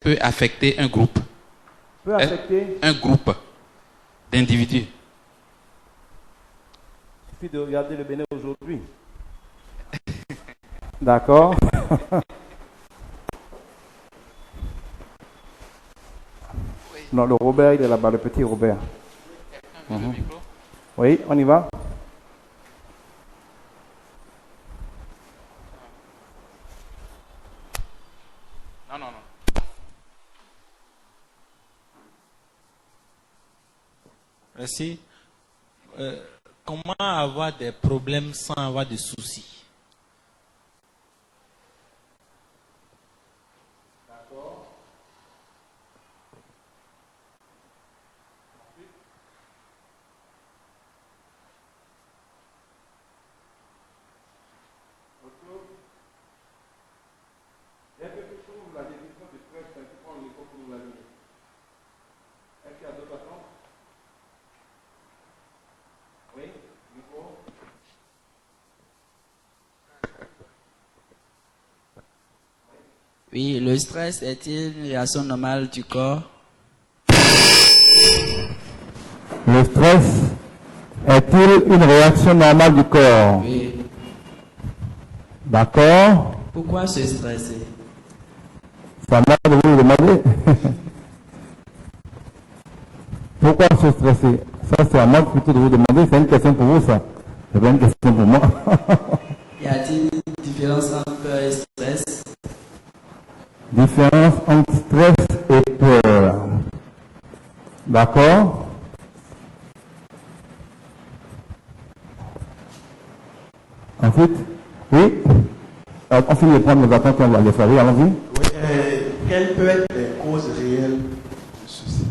peut affecter un groupe. Peut affecter un groupe d'individus. Il suffit de regarder le Bénin aujourd'hui. D'accord. Non, le Robert, il est là-bas, le petit Robert. Oui, on y va. Non. Merci. Comment avoir des problèmes sans avoir de soucis? Oui, le stress est-il une réaction normale du corps? Le stress est-il une réaction normale du corps? Oui. D'accord. Pourquoi se stresser? Ça m'a de vous demander. Pourquoi se stresser? Ça, c'est à moi plutôt de vous demander. C'est une question pour vous, ça. C'est pas une question pour moi. Y a-t-il une différence entre peur et stress? Différence entre stress et peur. D'accord. Ensuite, oui. On finit de prendre les attentes et on va les faire. Allons-y. Oui, quelles peuvent être les causes réelles du souci?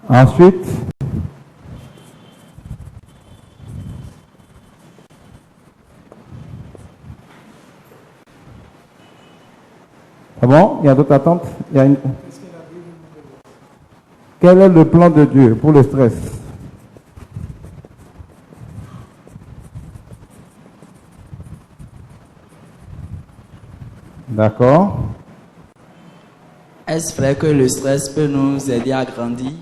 Ensuite, c'est bon? Il y a d'autres attentes? Quel est le plan de Dieu pour le stress? D'accord. Est-ce vrai que le stress peut nous aider à grandir?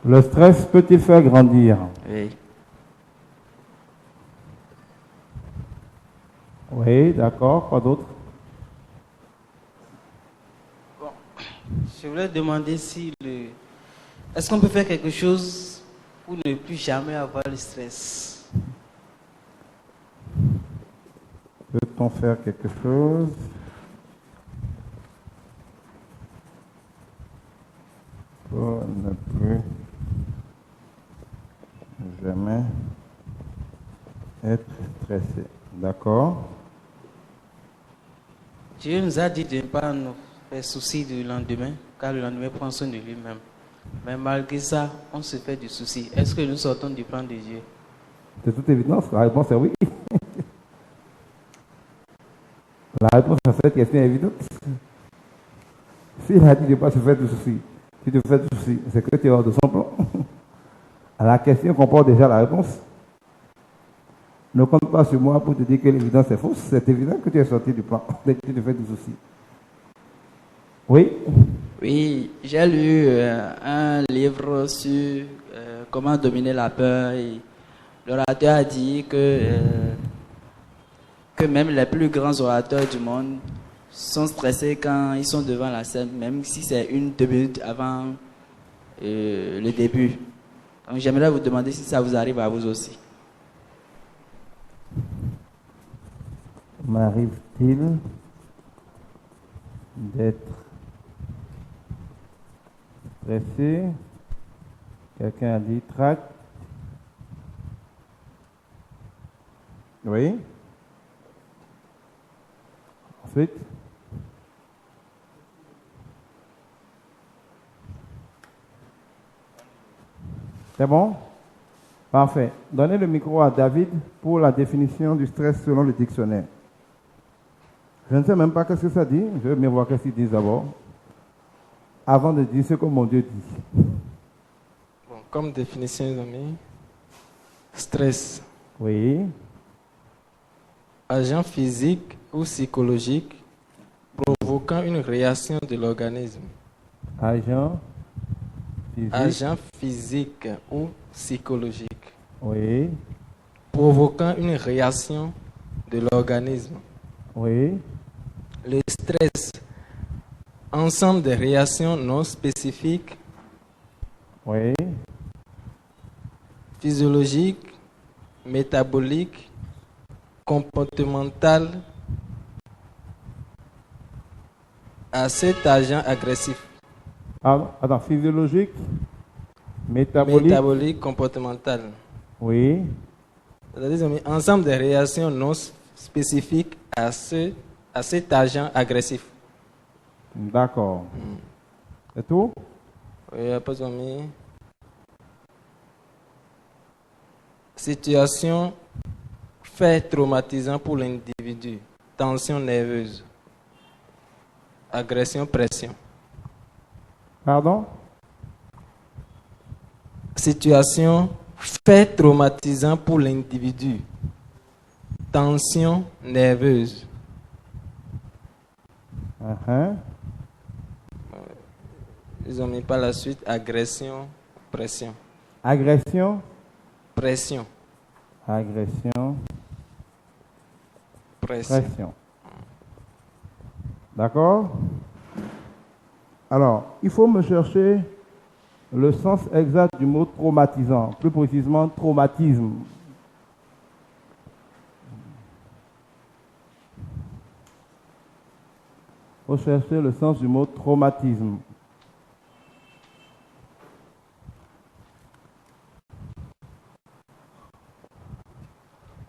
Le stress peut-il faire grandir? Oui. Oui, d'accord. Quoi d'autre? Bon, je voulais demander si est-ce qu'on peut faire quelque chose pour ne plus jamais avoir le stress? Peut-on faire quelque chose pour ne plus jamais être stressé? D'accord. Dieu nous a dit de ne pas nous faire souci du lendemain, car le lendemain prend soin de lui-même. Mais malgré ça, on se fait du souci. Est-ce que nous sortons du plan de Dieu? De toute évidence, la réponse est oui. La réponse à cette question est évidente. S'il a dit de ne pas se faire de soucis, si tu fais de soucis, c'est que tu es hors de son plan. La question comporte déjà la réponse. Ne compte pas sur moi pour te dire que l'évidence est fausse. C'est évident que tu es sorti du plan dès que tu te fais du souci. Oui? Oui, j'ai lu un livre sur comment dominer la peur et l'orateur a dit que même les plus grands orateurs du monde sont stressés quand ils sont devant la scène, même si c'est 1-2 minutes avant le début. Donc j'aimerais vous demander si ça vous arrive à vous aussi. M'arrive-t-il d'être stressé? Quelqu'un a dit trac. Oui. Ensuite. C'est bon? Parfait. Donnez le micro à David pour la définition du stress selon le dictionnaire. Je ne sais même pas ce que ça dit. Je veux bien voir ce qu'ils disent d'abord. Avant de dire ce que mon Dieu dit. Bon, comme définition, les amis, stress. Oui. Agent physique ou psychologique provoquant une réaction de l'organisme. Agent physique. Agent physique ou psychologique. Oui. Provoquant une réaction de l'organisme. Oui. Le stress. Ensemble de réactions non spécifiques, Oui. physiologiques, métaboliques, comportementales à cet agent agressif. Attends, physiologique, métabolique. Métabolique, comportemental. Oui. C'est-à-dire, ensemble de réactions non spécifiques à cet agent agressif. D'accord. C'est tout? Oui, après, on a mis situation fait traumatisant pour l'individu. Tension nerveuse. Agression, pression. Pardon? Situation fait traumatisant pour l'individu. Tension nerveuse. Uh-huh. Ils ont mis par la suite agression, pression. Agression. Pression. Agression. Pression. Pression. D'accord? Alors, il faut me chercher le sens exact du mot traumatisant, plus précisément traumatisme. Il faut chercher le sens du mot traumatisme.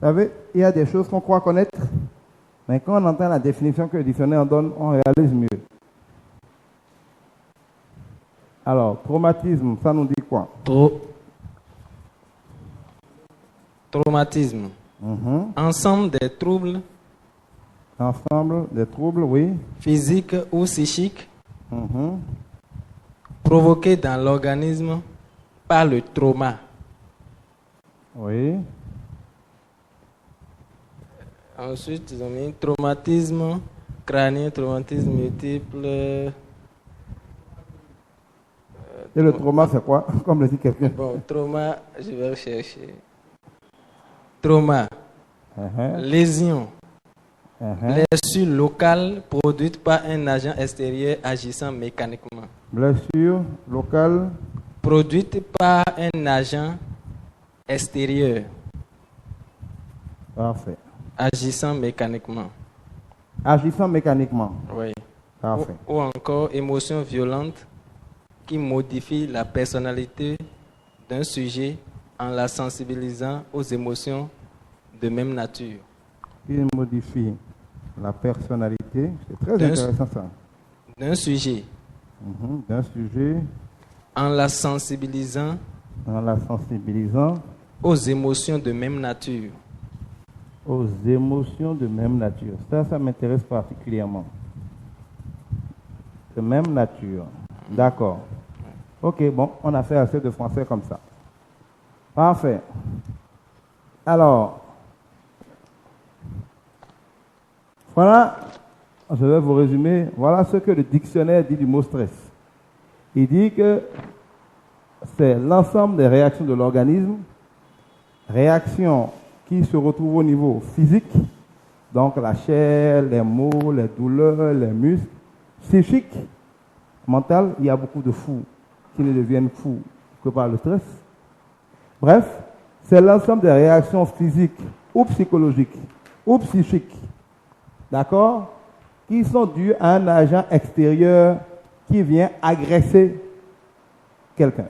Vous savez, il y a des choses qu'on croit connaître, mais quand on entend la définition que le dictionnaire en donne, on réalise mieux. Alors, traumatisme, ça nous dit quoi? Traumatisme. Ensemble des troubles. Ensemble des troubles, oui. Physiques ou psychiques. Provoqués dans l'organisme par le trauma. Oui. Ensuite, ils ont mis traumatisme crânien, traumatisme multiple. Et le trauma, c'est quoi? Comme le dit quelqu'un. Bon, trauma, je vais chercher. Trauma. Lésion. Blessure locale produite par un agent extérieur agissant mécaniquement. Blessure locale. Produite par un agent extérieur. Parfait. Agissant mécaniquement. Agissant mécaniquement. Oui. Parfait. Ou encore émotion violente qui modifie la personnalité d'un sujet en la sensibilisant aux émotions de même nature. Il modifie la personnalité. C'est très intéressant ça. D'un sujet. D'un sujet. En la sensibilisant. En la sensibilisant. Aux émotions de même nature. Aux émotions de même nature. Ça m'intéresse particulièrement. De même nature. D'accord. Ok, bon, on a fait assez de français comme ça. Parfait. Alors, voilà, je vais vous résumer. Voilà ce que le dictionnaire dit du mot stress. Il dit que c'est l'ensemble des réactions de l'organisme, réactions qui se retrouvent au niveau physique, donc la chair, les maux, les douleurs, les muscles, psychique, mental, il y a beaucoup de fous qui ne deviennent fous que par le stress. Bref, c'est l'ensemble des réactions physiques ou psychologiques ou psychiques, d'accord, qui sont dues à un agent extérieur qui vient agresser quelqu'un.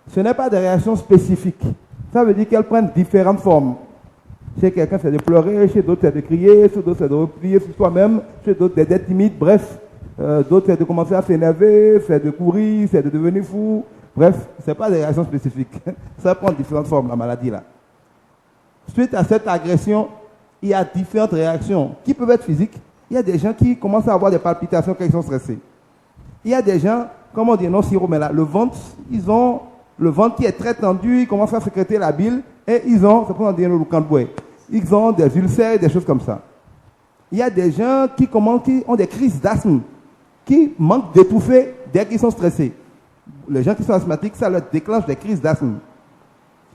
Ce n'est pas des réactions spécifiques. Ça veut dire qu'elles prennent différentes formes. Chez quelqu'un, c'est de pleurer, chez d'autres, c'est de crier, chez d'autres, c'est de replier sur soi-même, chez d'autres, c'est d'être timide, bref. D'autres, c'est de commencer à s'énerver, c'est de courir, c'est de devenir fou. Bref, ce n'est pas des réactions spécifiques. Ça prend différentes formes, la maladie là. Suite à cette agression, il y a différentes réactions qui peuvent être physiques. Il y a des gens qui commencent à avoir des palpitations quand ils sont stressés. Il y a des gens, comme on dit, non, sirop, mais là, le ventre, ils ont le ventre qui est très tendu, ils commencent à sécréter la bile, et ils ont, c'est pour dire le camboué, ils ont des ulcères, des choses comme ça. Il y a des gens qui ont des crises d'asthme, qui manquent d'étouffer dès qu'ils sont stressés. Les gens qui sont asthmatiques, ça leur déclenche des crises d'asthme.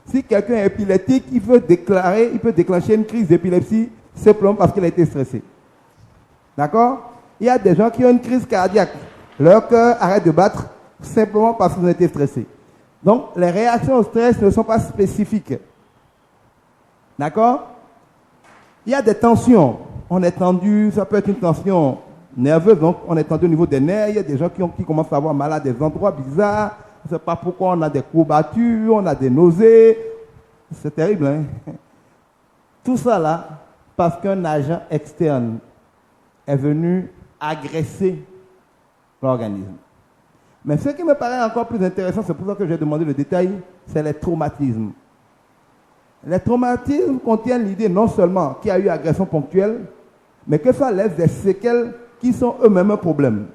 Si quelqu'un est épileptique, il peut déclencher une crise d'épilepsie simplement parce qu'il a été stressé. D'accord? Il y a des gens qui ont une crise cardiaque. Leur cœur arrête de battre simplement parce qu'ils ont été stressés. Donc, les réactions au stress ne sont pas spécifiques. D'accord? Il y a des tensions. On est tendu, ça peut être une tension nerveuse, donc on est tendu au niveau des nerfs. Il y a des gens qui commencent à avoir mal à des endroits bizarres. On ne sait pas pourquoi on a des courbatures, on a des nausées. C'est terrible, hein? Tout ça là, parce qu'un agent externe est venu agresser l'organisme. Mais ce qui me paraît encore plus intéressant, c'est pour ça que j'ai demandé le détail, c'est les traumatismes. Les traumatismes contiennent l'idée non seulement qu'il y a eu agression ponctuelle, mais que ça laisse des séquelles qui sont eux-mêmes un problème.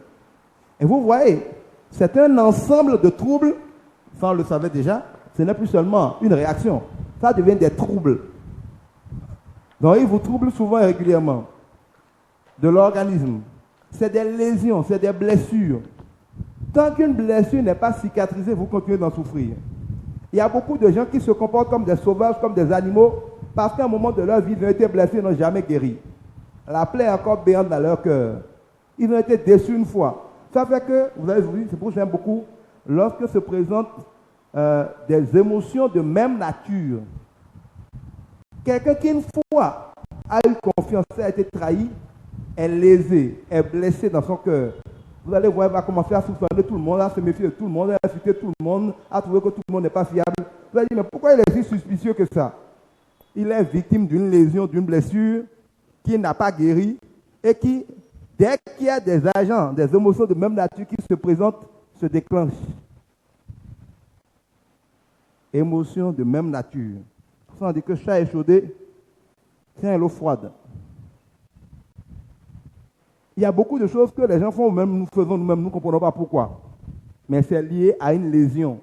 Et vous voyez, c'est un ensemble de troubles, ça on le savait déjà, ce n'est plus seulement une réaction, ça devient des troubles. Donc ils vous troublent souvent et régulièrement de l'organisme. C'est des lésions, c'est des blessures. Tant qu'une blessure n'est pas cicatrisée, vous continuez d'en souffrir. Il y a beaucoup de gens qui se comportent comme des sauvages, comme des animaux, parce qu'à un moment de leur vie, ils ont été blessés et n'ont jamais guéri. La plaie est encore béante dans leur cœur. Ils ont été déçus une fois. Ça fait que, vous avez vu, c'est pour ça que j'aime beaucoup, lorsque se présentent des émotions de même nature, quelqu'un qui une fois a eu confiance, a été trahi, est lésé, est blessé dans son cœur. Vous allez voir, il va commencer à soupçonner tout le monde, à se méfier de tout le monde, à insulter tout le monde, à trouver que tout le monde n'est pas fiable. Vous allez dire, mais pourquoi il est si suspicieux que ça? Il est victime d'une lésion, d'une blessure qui n'a pas guéri et qui, dès qu'il y a des agents, des émotions de même nature qui se présentent, se déclenchent. Émotions de même nature. Pour ça, on dit que chat échaudé tient l'eau froide. Il y a beaucoup de choses que les gens font, même nous faisons nous-mêmes, nous ne comprenons pas pourquoi. Mais c'est lié à une lésion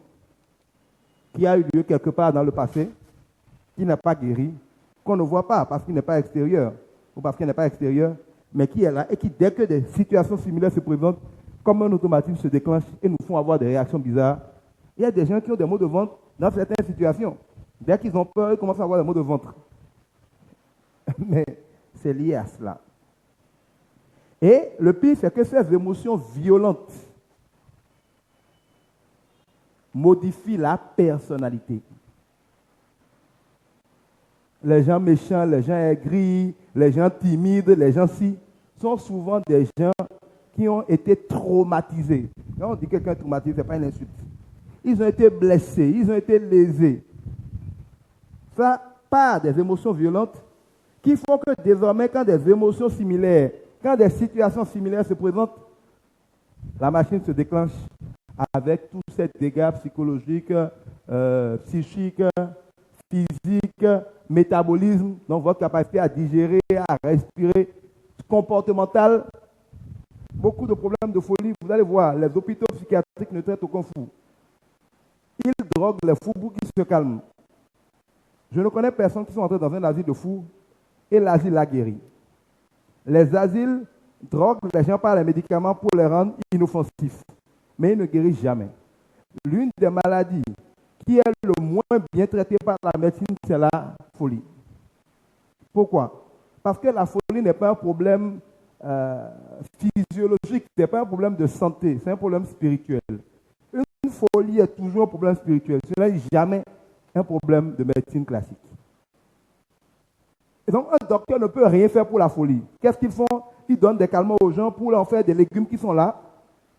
qui a eu lieu quelque part dans le passé, qui n'a pas guéri, qu'on ne voit pas parce qu'il n'est pas extérieur, ou parce qu'il n'est pas extérieur, mais qui est là et qui, dès que des situations similaires se présentent, comme un automatisme se déclenche et nous font avoir des réactions bizarres. Il y a des gens qui ont des maux de ventre dans certaines situations. Dès qu'ils ont peur, ils commencent à avoir des maux de ventre. Mais c'est lié à cela. Et le pire, c'est que ces émotions violentes modifient la personnalité. Les gens méchants, les gens aigris, les gens timides, les gens sont souvent des gens qui ont été traumatisés. Quand on dit quelqu'un est traumatisé, ce n'est pas une insulte. Ils ont été blessés, ils ont été lésés. Ça part des émotions violentes qui font que désormais, quand des émotions similaires, quand des situations similaires se présentent, la machine se déclenche avec tous ces dégâts psychologiques, psychiques, physiques, métabolisme, donc votre capacité à digérer, à respirer, comportemental, beaucoup de problèmes de folie. Vous allez voir, les hôpitaux psychiatriques ne traitent aucun fou. Ils droguent les fous pour qu'ils se calment. Je ne connais personne qui sont entrés dans un asile de fous et l'asile l'a guéri. Les asiles droguent les gens par les médicaments pour les rendre inoffensifs, mais ils ne guérissent jamais. L'une des maladies qui est le moins bien traitée par la médecine, c'est la folie. Pourquoi? Parce que la folie n'est pas un problème physiologique, ce n'est pas un problème de santé, c'est un problème spirituel. Une folie est toujours un problème spirituel, ce n'est jamais un problème de médecine classique. Et donc, un docteur ne peut rien faire pour la folie. Qu'est-ce qu'ils font? Ils donnent des calmants aux gens pour leur faire des légumes qui sont là.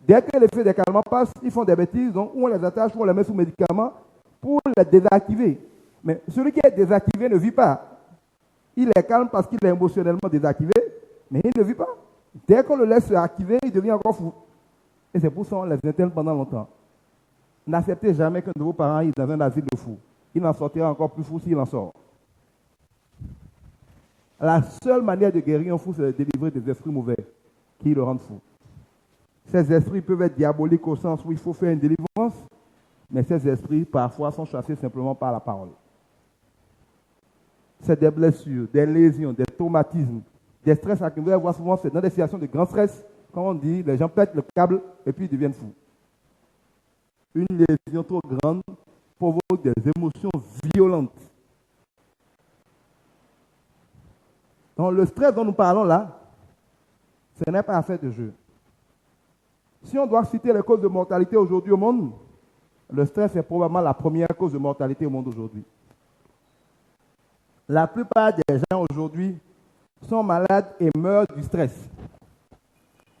Dès que l'effet des calmants passe, ils font des bêtises, donc ou on les attache, ou on les met sous médicaments pour les désactiver. Mais celui qui est désactivé ne vit pas. Il est calme parce qu'il est émotionnellement désactivé, mais il ne vit pas. Dès qu'on le laisse se activer, il devient encore fou. Et c'est pour ça qu'on les interne pendant longtemps. N'acceptez jamais qu'un de vos parents aille dans un asile de fous. Il en sortira encore plus fou s'il en sort. La seule manière de guérir un fou, c'est de délivrer des esprits mauvais qui le rendent fou. Ces esprits peuvent être diaboliques au sens où il faut faire une délivrance, mais ces esprits, parfois, sont chassés simplement par la parole. C'est des blessures, des lésions, des traumatismes, des stress accumulés, voir souvent, c'est dans des situations de grand stress, comme on dit, les gens pètent le câble et puis ils deviennent fous. Une lésion trop grande provoque des émotions violentes. Donc le stress dont nous parlons là, ce n'est pas affaire de jeu. Si on doit citer les causes de mortalité aujourd'hui au monde, le stress est probablement la première cause de mortalité au monde aujourd'hui. La plupart des gens aujourd'hui sont malades et meurent du stress.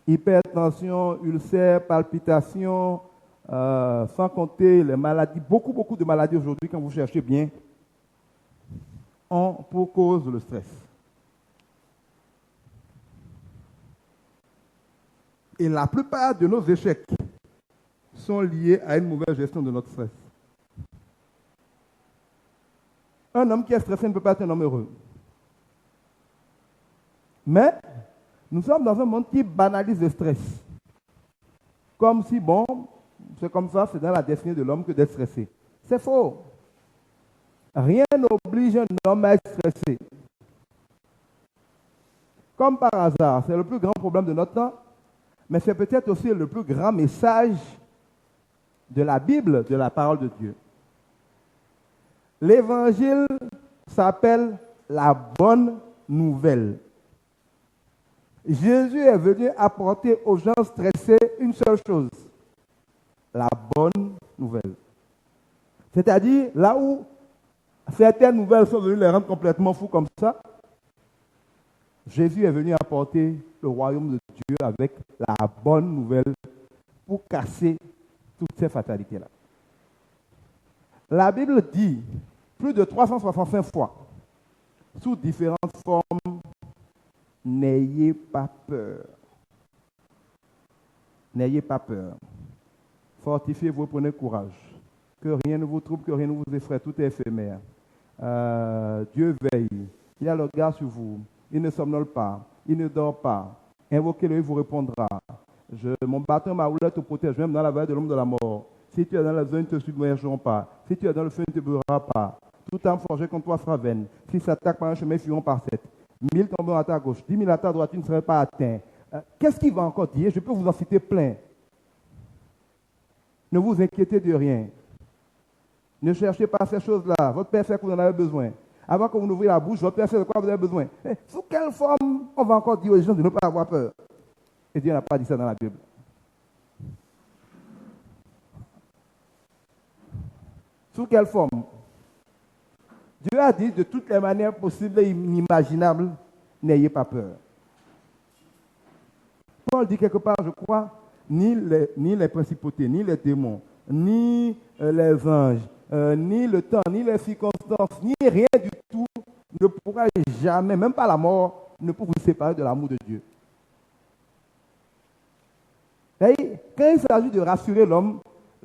Hypertension, ulcères, palpitations, sans compter les maladies, beaucoup de maladies aujourd'hui, quand vous cherchez bien, ont pour cause le stress. Et la plupart de nos échecs sont liés à une mauvaise gestion de notre stress. Un homme qui est stressé ne peut pas être un homme heureux. Mais nous sommes dans un monde qui banalise le stress. Comme si, bon, c'est comme ça, c'est dans la destinée de l'homme que d'être stressé. C'est faux. Rien n'oblige un homme à être stressé. Comme par hasard, c'est le plus grand problème de notre temps, mais c'est peut-être aussi le plus grand message de la Bible, de la parole de Dieu. L'évangile s'appelle la bonne nouvelle. Jésus est venu apporter aux gens stressés une seule chose, la bonne nouvelle. C'est-à-dire, là où certaines nouvelles sont venues les rendre complètement fous comme ça, Jésus est venu apporter le royaume de Dieu avec la bonne nouvelle pour casser toutes ces fatalités-là. La Bible dit plus de 365 fois, sous différentes formes, n'ayez pas peur. N'ayez pas peur. Fortifiez-vous, prenez courage. Que rien ne vous trouble, que rien ne vous effraie, tout est éphémère. Dieu veille. Il a le regard sur vous. Il ne somnole pas. Il ne dort pas. Invoquez-le, il vous répondra. Mon bâton, ma houlette te protège, même dans la vallée de l'ombre de la mort. Si tu es dans la zone, ne te submergeront pas. Si tu es dans le feu, ne te brûlera pas. Tout arme forgée contre toi sera vaine. Si s'attaque par un chemin, fuiront par 7. 1000 tomberont à ta gauche, 10 000 à ta droite, tu ne serais pas atteint. Qu'est-ce qu'il va encore dire? Je peux vous en citer plein. Ne vous inquiétez de rien. Ne cherchez pas ces choses-là. Votre Père sait que vous en avez besoin. Avant que vous n'ouvriez la bouche, votre Père sait de quoi vous avez besoin. Sous quelle forme on va encore dire aux gens de ne pas avoir peur? Et Dieu n'a pas dit ça dans la Bible. Sous quelle forme? Dieu a dit de toutes les manières possibles et inimaginables, n'ayez pas peur. Paul dit quelque part, je crois, ni les principautés, ni les démons, ni les anges, ni le temps, ni les circonstances, ni rien du tout ne pourra jamais, même pas la mort, ne pourra vous séparer de l'amour de Dieu. Et quand il s'agit de rassurer l'homme,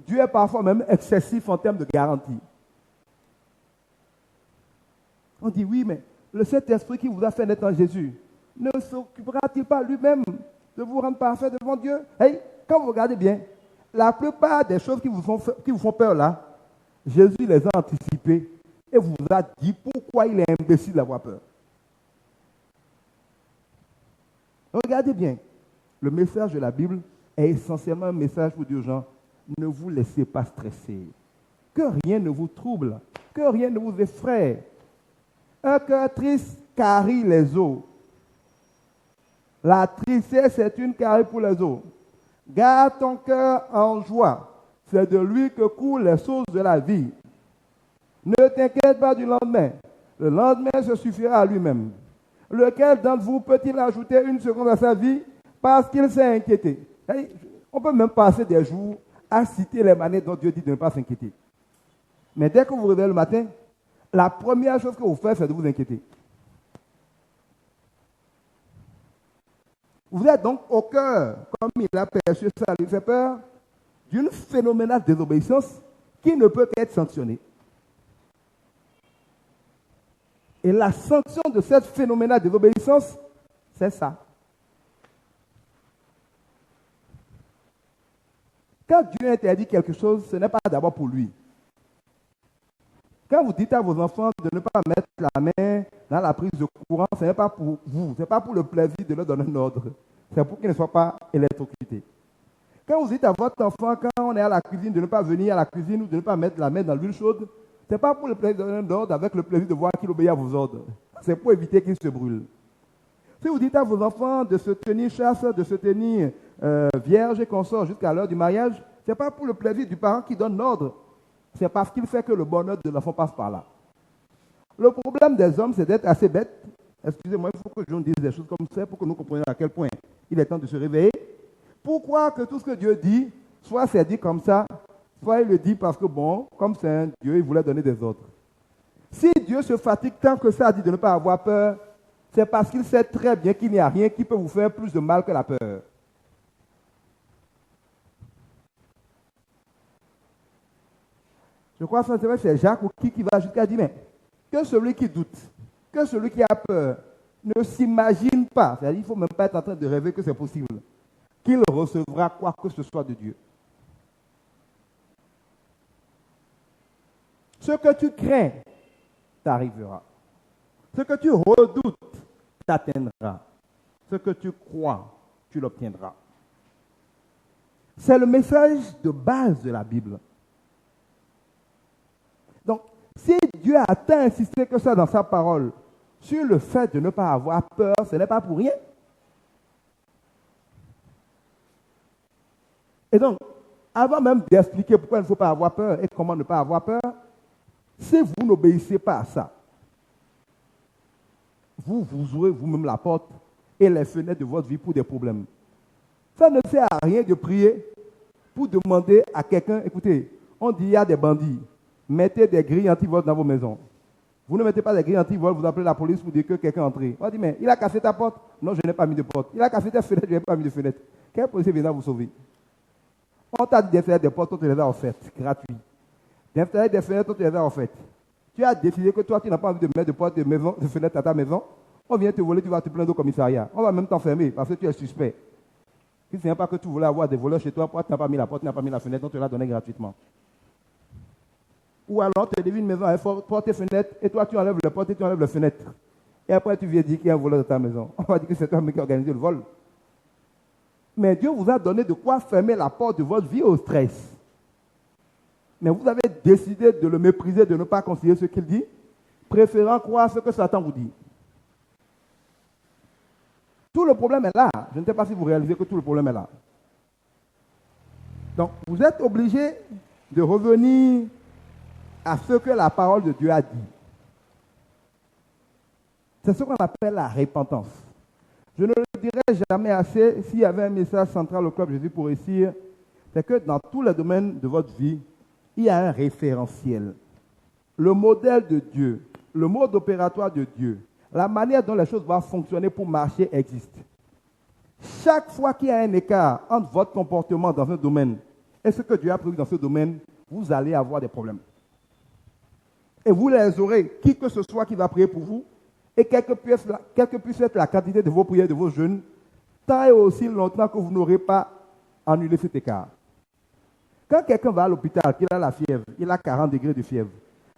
Dieu est parfois même excessif en termes de garantie. On dit oui, mais le Saint-Esprit qui vous a fait naître en Jésus ne s'occupera-t-il pas lui-même de vous rendre parfait devant Dieu? Hey, quand vous regardez bien, la plupart des choses qui vous font peur là, Jésus les a anticipées et vous a dit pourquoi il est imbécile d'avoir peur. Regardez bien, le message de la Bible est essentiellement un message pour dire aux gens, ne vous laissez pas stresser, que rien ne vous trouble, que rien ne vous effraie. Un cœur triste carie les os. La tristesse est une carie pour les os. Garde ton cœur en joie. C'est de lui que coulent les sources de la vie. Ne t'inquiète pas du lendemain. Le lendemain se suffira à lui-même. Lequel d'entre vous peut-il ajouter une seconde à sa vie parce qu'il s'est inquiété? On peut même passer des jours à citer les manières dont Dieu dit de ne pas s'inquiéter. Mais dès que vous vous réveillez le matin, la première chose que vous faites, c'est de vous inquiéter. Vous êtes donc au cœur, comme il a perçu ça lui fait peur, d'une phénoménale désobéissance qui ne peut être sanctionnée. Et la sanction de cette phénoménale désobéissance, c'est ça. Quand Dieu interdit quelque chose, ce n'est pas d'abord pour lui. Quand vous dites à vos enfants de ne pas mettre la main dans la prise de courant, ce n'est pas pour vous, ce n'est pas pour le plaisir de leur donner un ordre. C'est pour qu'ils ne soient pas électrocutés. Quand vous dites à votre enfant, quand on est à la cuisine, de ne pas venir à la cuisine ou de ne pas mettre la main dans l'huile chaude, ce n'est pas pour le plaisir de donner un ordre avec le plaisir de voir qu'il obéit à vos ordres. C'est pour éviter qu'il se brûle. Si vous dites à vos enfants de se tenir chaste, de se tenir vierge et consort jusqu'à l'heure du mariage, ce n'est pas pour le plaisir du parent qui donne l'ordre. C'est parce qu'il fait que le bonheur de l'enfant passe par là. Le problème des hommes, c'est d'être assez bêtes. Excusez-moi, il faut que je vous dise des choses comme ça pour que nous comprenions à quel point il est temps de se réveiller. Pourquoi que tout ce que Dieu dit, soit c'est dit comme ça, soit il le dit parce que bon, comme c'est un Dieu, il voulait donner des ordres. Si Dieu se fatigue tant que ça dit de ne pas avoir peur, c'est parce qu'il sait très bien qu'il n'y a rien qui peut vous faire plus de mal que la peur. Je crois que c'est Jacques ou qui va jusqu'à dire, mais que celui qui doute, que celui qui a peur, ne s'imagine pas, c'est-à-dire il ne faut même pas être en train de rêver que c'est possible, qu'il recevra quoi que ce soit de Dieu. Ce que tu crains t'arrivera. Ce que tu redoutes t'atteindra. Ce que tu crois, tu l'obtiendras. C'est le message de base de la Bible. Donc, si Dieu a tant insisté que ça dans sa parole, sur le fait de ne pas avoir peur, ce n'est pas pour rien. Et donc, avant même d'expliquer pourquoi il ne faut pas avoir peur et comment ne pas avoir peur, si vous n'obéissez pas à ça, vous ouvrez vous-même la porte et les fenêtres de votre vie pour des problèmes. Ça ne sert à rien de prier pour demander à quelqu'un, écoutez, on dit il y a des bandits, mettez des grilles anti-vol dans vos maisons. Vous ne mettez pas des grilles anti-vol, vous appelez la police pour dire que quelqu'un est entré. On dit, mais il a cassé ta porte? Non, je n'ai pas mis de porte. Il a cassé ta fenêtre, je n'ai pas mis de fenêtre. Quel policier viendra vous sauver? On t'a dit d'installer des portes, on te les a offertes, gratuit. D'installer des fenêtres, on te les a offertes. Tu as décidé que toi, tu n'as pas envie de mettre de porte de fenêtre à ta maison. On vient te voler, tu vas te plaindre au commissariat. On va même t'enfermer parce que tu es suspect. Si ce n'est pas que tu voulais avoir des voleurs chez toi, pourquoi tu n'as pas mis la porte, tu n'as pas mis la fenêtre, on te l'a donné gratuitement. Ou alors, tu devines une maison avec porte et fenêtre, et toi, tu enlèves la porte et tu enlèves la fenêtre. Et après, tu viens dire qu'il y a un voleur dans ta maison. On va dire que c'est toi qui a organisé le vol. Mais Dieu vous a donné de quoi fermer la porte de votre vie au stress. Mais vous avez décidé de le mépriser, de ne pas considérer ce qu'il dit, préférant croire ce que Satan vous dit. Tout le problème est là. Je ne sais pas si vous réalisez que tout le problème est là. Donc, vous êtes obligé de revenir à ce que la parole de Dieu a dit. C'est ce qu'on appelle la repentance. Je ne le dirai jamais assez, s'il y avait un message central au Club Jésus pour réussir, c'est que dans tous les domaines de votre vie, il y a un référentiel. Le modèle de Dieu, le mode opératoire de Dieu, la manière dont les choses vont fonctionner pour marcher existe. Chaque fois qu'il y a un écart entre votre comportement dans un domaine et ce que Dieu a prévu dans ce domaine, vous allez avoir des problèmes. Et vous les aurez, qui que ce soit qui va prier pour vous, et quelle que puisse être la quantité de vos prières, de vos jeûnes, tant et aussi longtemps que vous n'aurez pas annulé cet écart. Quand quelqu'un va à l'hôpital, qu'il a la fièvre, il a 40 degrés de fièvre,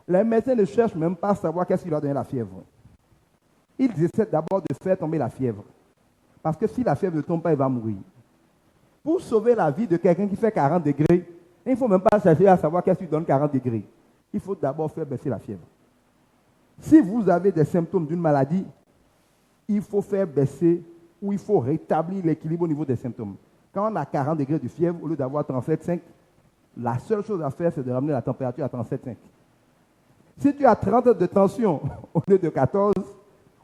les médecins ne cherchent même pas à savoir qu'est-ce qui va donner la fièvre. Ils essaient d'abord de faire tomber la fièvre. Parce que si la fièvre ne tombe pas, il va mourir. Pour sauver la vie de quelqu'un qui fait 40 degrés, il ne faut même pas chercher à savoir qu'est-ce qui donne 40 degrés. Il faut d'abord faire baisser la fièvre. Si vous avez des symptômes d'une maladie, il faut faire baisser ou il faut rétablir l'équilibre au niveau des symptômes. Quand on a 40 degrés de fièvre, au lieu d'avoir 37,5, la seule chose à faire, c'est de ramener la température à 37,5. Si tu as 30 de tension au lieu de 14,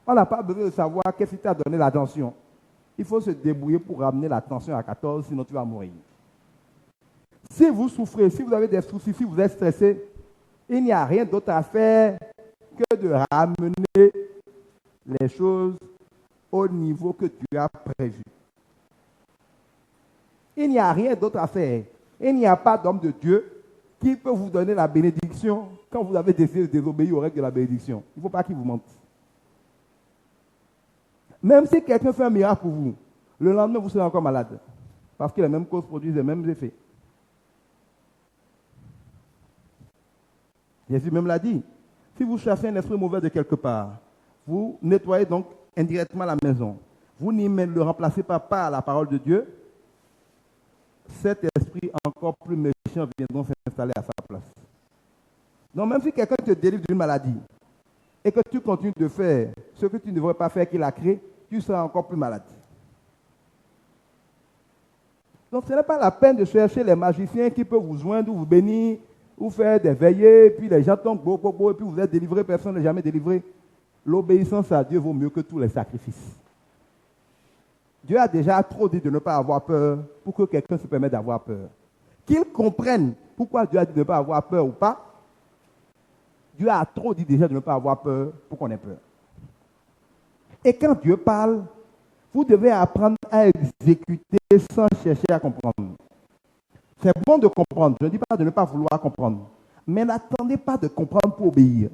on n'a pas besoin de savoir qu'est-ce qui t'a donné la tension. Il faut se débrouiller pour ramener la tension à 14, sinon tu vas mourir. Si vous souffrez, si vous avez des soucis, si vous êtes stressé, il n'y a rien d'autre à faire que de ramener les choses au niveau que Dieu a prévu. Il n'y a rien d'autre à faire. Il n'y a pas d'homme de Dieu qui peut vous donner la bénédiction quand vous avez décidé de désobéir aux règles de la bénédiction. Il ne faut pas qu'il vous mente. Même si quelqu'un fait un miracle pour vous, le lendemain, vous serez encore malade. Parce que les mêmes causes produisent les mêmes effets. Jésus même l'a dit. Si vous chassez un esprit mauvais de quelque part, Vous nettoyez donc indirectement la maison. Vous n'y ne le remplacez pas par la parole de Dieu. Cet esprit encore plus méchant viendront s'installer à sa place. Donc même si quelqu'un te délivre d'une maladie et que tu continues de faire ce que tu ne devrais pas faire qu'il a créé, tu seras encore plus malade. Donc ce n'est pas la peine de chercher les magiciens qui peuvent vous joindre ou vous bénir, ou faire des veillées, puis les gens tombent, et puis vous êtes délivré, personne n'est jamais délivré. L'obéissance à Dieu vaut mieux que tous les sacrifices. Dieu a déjà trop dit de ne pas avoir peur pour que quelqu'un se permette d'avoir peur. Qu'ils comprennent pourquoi Dieu a dit de ne pas avoir peur ou pas. Dieu a trop dit déjà de ne pas avoir peur pour qu'on ait peur. Et quand Dieu parle, vous devez apprendre à exécuter sans chercher à comprendre. C'est bon de comprendre. Je ne dis pas de ne pas vouloir comprendre. Mais n'attendez pas de comprendre pour obéir.